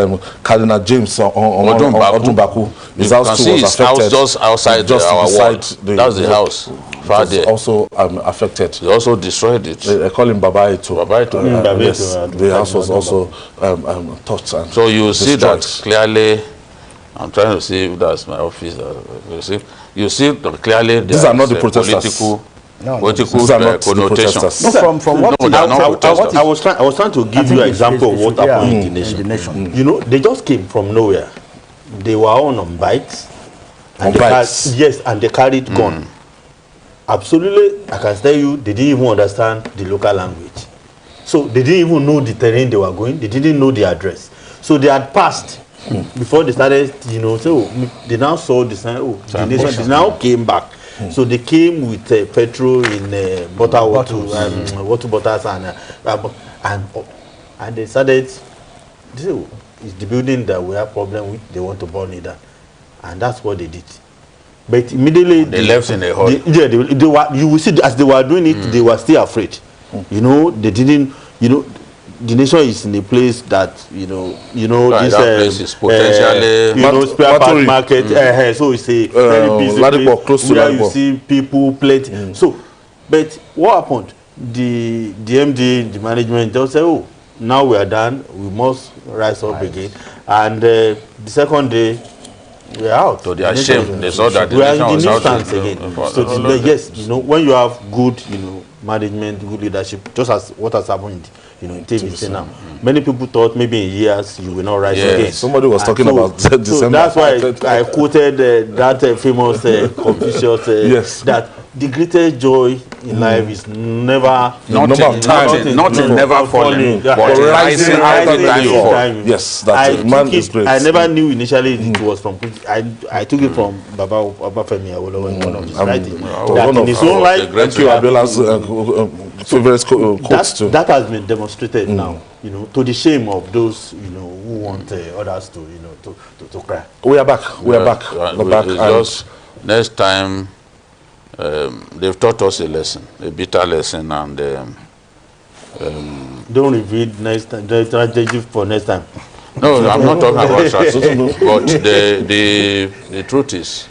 Cardinal James Odumbaku. His house too was affected. Just outside our wall. That's the house. Far there. Also affected. They also destroyed it. They call him Babaito. Yes, the house was also touched. And so you see that clearly. I'm trying to see if that's my office. You see clearly. These are not the protesters. Political connotations. I was trying to give you an example of what happened in the nation. They just came from nowhere. They were on bikes. And they carried gun. Absolutely, I can tell you, they didn't even understand the local language. So they didn't even know the terrain they were going. They didn't know the address. So they had passed before they started. So they now saw the sign. The nation. They now came back. So they came with petrol in water bottles and they started. It's the building that we have problem with. They want to burn it down, and that's what they did. But immediately they left in a hurry. They were. You will see as they were doing it, they were still afraid. You know, they didn't. You know, the nation is in a place that Right, this that place is potentially spare part market. So it's a very busy place close to where Ladipo. you see people plenty. So, but what happened? The MD, the management, they'll say, "Oh, now we are done. We must rise up again." And the second day, we are out. To their shame, they saw that the we are nation in was the new out stance again. So yes, when you have good, management, good leadership, just as what has happened, in TVC now. Many people thought maybe in years you will not rise again. Somebody was talking about December. So that's why I quoted that famous Confucius that the greatest joy in life is never never falling, but rising every time you fall. Yes, that man is great. I never knew initially it was from. I took it from Babafemi Awolowo in one of his writings. That in his own life, thank you, Abela's favorite quotes too. That has been demonstrated now. To the shame of those who want others to cry. We are back. We are back. We're back. Just next time. They've taught us a lesson, a bitter lesson, and don't reveal next time. The strategy for next time. No, I'm not talking about strategy. But the truth is,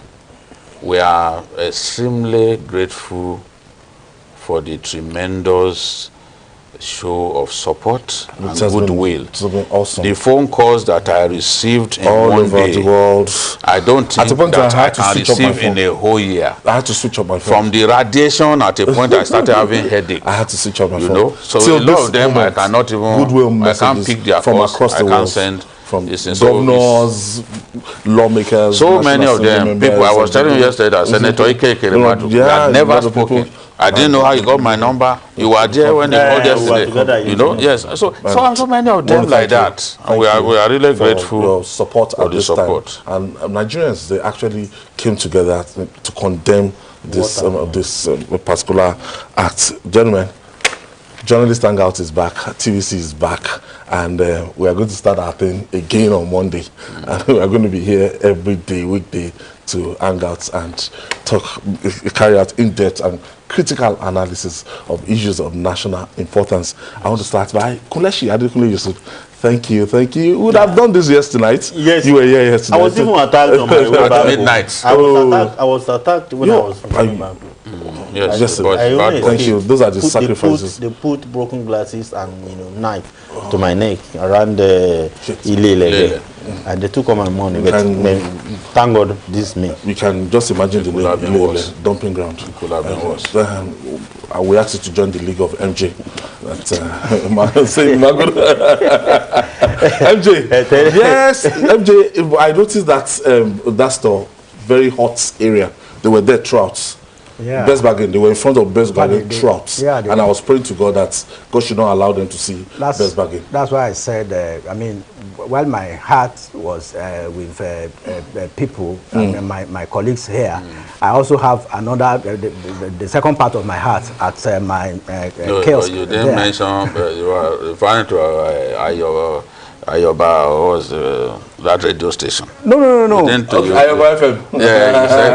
we are extremely grateful for the tremendous show of support and goodwill. It's been awesome. The phone calls that I received in all one over day, the world, I don't think that I can receive in a whole year. I had to switch up my phone. From the radiation, at a point I started having headache. I had to switch up my phone. So a lot of them I cannot even. I can't pick their from calls. across the world. I can't send. From governors, lawmakers, so many of them. People. I was telling you yesterday that Senator Ike Keremadu had never spoken. I didn't know how you got my number. You were there when they called yesterday. Yes. So many of them like that. And we are really grateful for your support for the support. And Nigerians, they actually came together to condemn this particular act. Gentlemen, Journalist Hangout is back. TVC is back. And we are going to start our thing again on Monday. And we are going to be here every day, weekday, to hang out and talk, carry out in-depth and critical analysis of issues of national importance. I want to start by Kuleshi Adekunle Yusuf. Thank you. You would have done this yesterday. Yes. You were here yesterday. I was even attacked on my way back. Midnight. I was attacked when I was coming back. Yes, thank you. Those are the sacrifices. They put broken glasses and knife to my neck around the Ilele, and they took all my money. But thank God, this me. You can just imagine the Ilele dumping ground. We asked you to join the League of MJ. MJ, yes, MJ. I noticed that that store, very hot area. They were there throughout. Yeah. Best Bargain, they were in front of Best Bargain throughout. Yeah, and I was praying to God that God should not allow them to see Best Bargain. That's why I said, while my heart was with people, and my colleagues here, I also have another, the second part of my heart at my kiosk. You didn't mention, you were referring to Ayoba was that radio station. No. Ayoba FM. Yeah, he said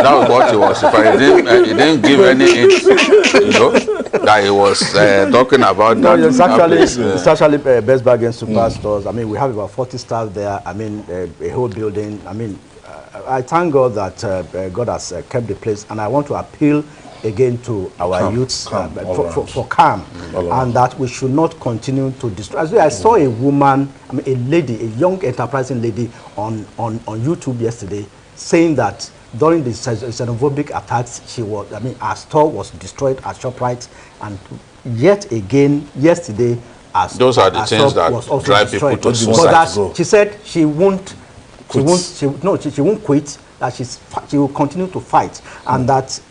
that was what he was referring. He didn't give any hint, that he was talking about. No, it's actually Best Bargain Superstores. We have about 40 stores there. A whole building. I thank God that God has kept the place, and I want to appeal again to our youths for calm, and that we should not continue to destroy. I saw a woman, a lady, a young enterprising lady on YouTube yesterday saying that during the xenophobic attacks, her store was destroyed at ShopRite, and yet again yesterday, those are the things that drive people to suicide. She said she won't quit. That she will continue to fight, and that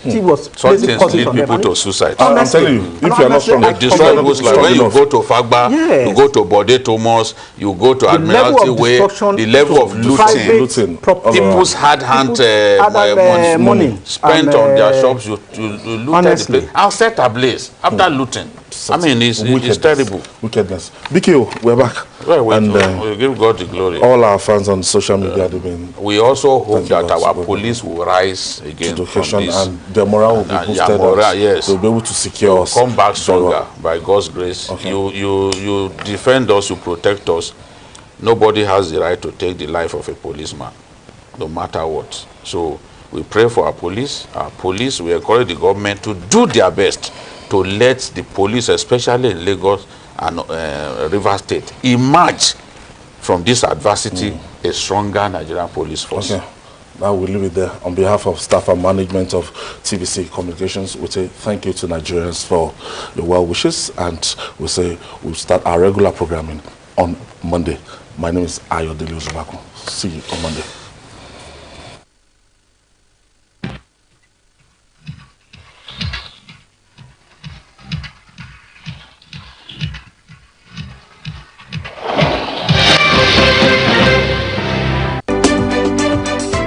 she was some things lead people to suicide. I'm telling you, if you are not strong, they destroy those, like when you go to Fagba, you go to Bode Thomas, you go to Admiralty Way, the level of looting, people's hard-hand money spent on their shops, you looted the place. I'll set ablaze after looting. I mean, it's terrible. Wickedness. BKO, we're back. We give God the glory. All our fans on social media have been. We also hope that our police will rise again from this, and their morale will be boosted. Yes, they'll be able to secure us. Come back stronger by God's grace. Okay. You defend us, you protect us. Nobody has the right to take the life of a policeman, no matter what. So we pray for our police. We encourage the government to do their best to let the police, especially in Lagos and Rivers State, emerge from this adversity a stronger Nigerian police force. Okay. Now we'll leave it there. On behalf of staff and management of TVC Communications, we say thank you to Nigerians for your well wishes, and we say we'll start our regular programming on Monday. My name is Ayodele Ozugbakun. See you on Monday.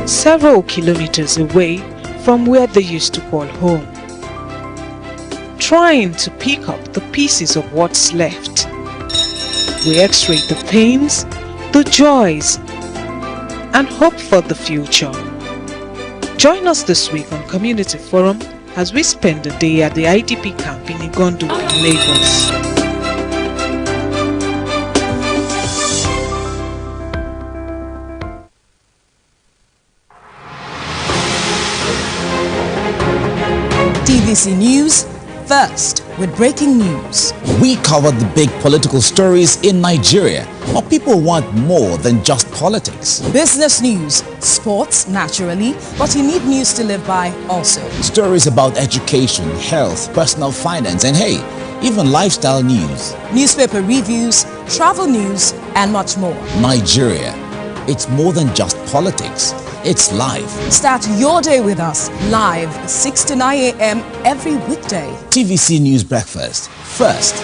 Several kilometers away from where they used to call home, trying to pick up the pieces of what's left. We x-ray the pains, the joys, and hope for the future. Join us this week on Community Forum as we spend the day at the IDP camp in Igondo, Lagos. TVC News, first with breaking news. We cover the big political stories in Nigeria, but people want more than just politics. Business news, sports naturally, but you need news to live by also. Stories about education, health, personal finance, and hey, even lifestyle news. Newspaper reviews, travel news, and much more. Nigeria, it's more than just politics. It's live. Start your day with us live 6 to 9 a.m. every weekday. TVC News Breakfast. First,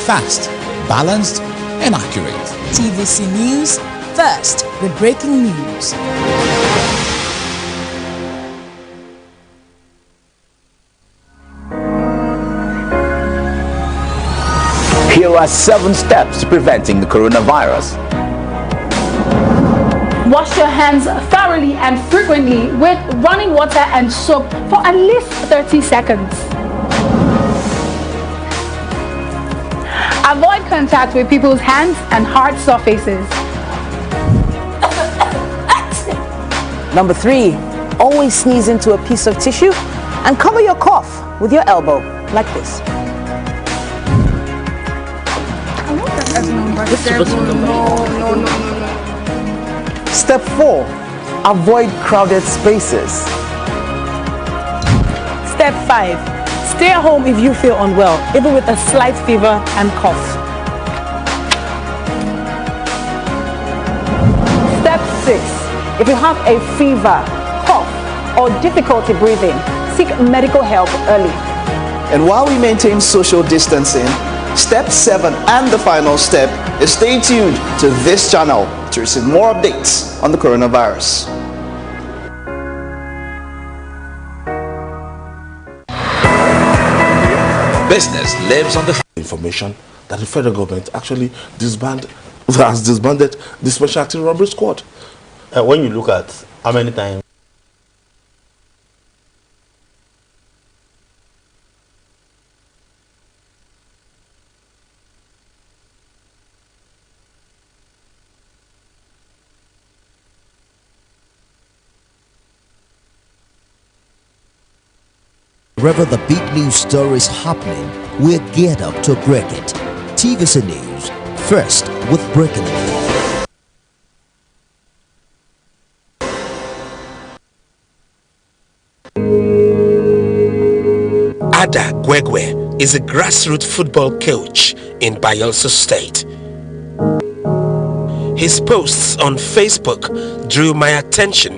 fast, balanced, and accurate. TVC News, first with breaking news. Here are 7 steps to preventing the coronavirus. Wash your hands thoroughly and frequently with running water and soap for at least 30 seconds. Avoid contact with people's hands and hard surfaces. Number 3, always sneeze into a piece of tissue and cover your cough with your elbow, like this. Step 4. Avoid crowded spaces. Step 5. Stay at home if you feel unwell, even with a slight fever and cough. Step 6. If you have a fever, cough, or difficulty breathing, seek medical help early. And while we maintain social distancing, step 7 and the final step is stay tuned to this channel to receive more updates on the coronavirus. Business lives on the information that the federal government actually has disbanded the Special Active Robbery Squad. When you look at how many times wherever the big news story is happening, we're geared up to break it. TVC News, first with breaking news. Ada Gwegwe is a grassroots football coach in Bayelsa State. His posts on Facebook drew my attention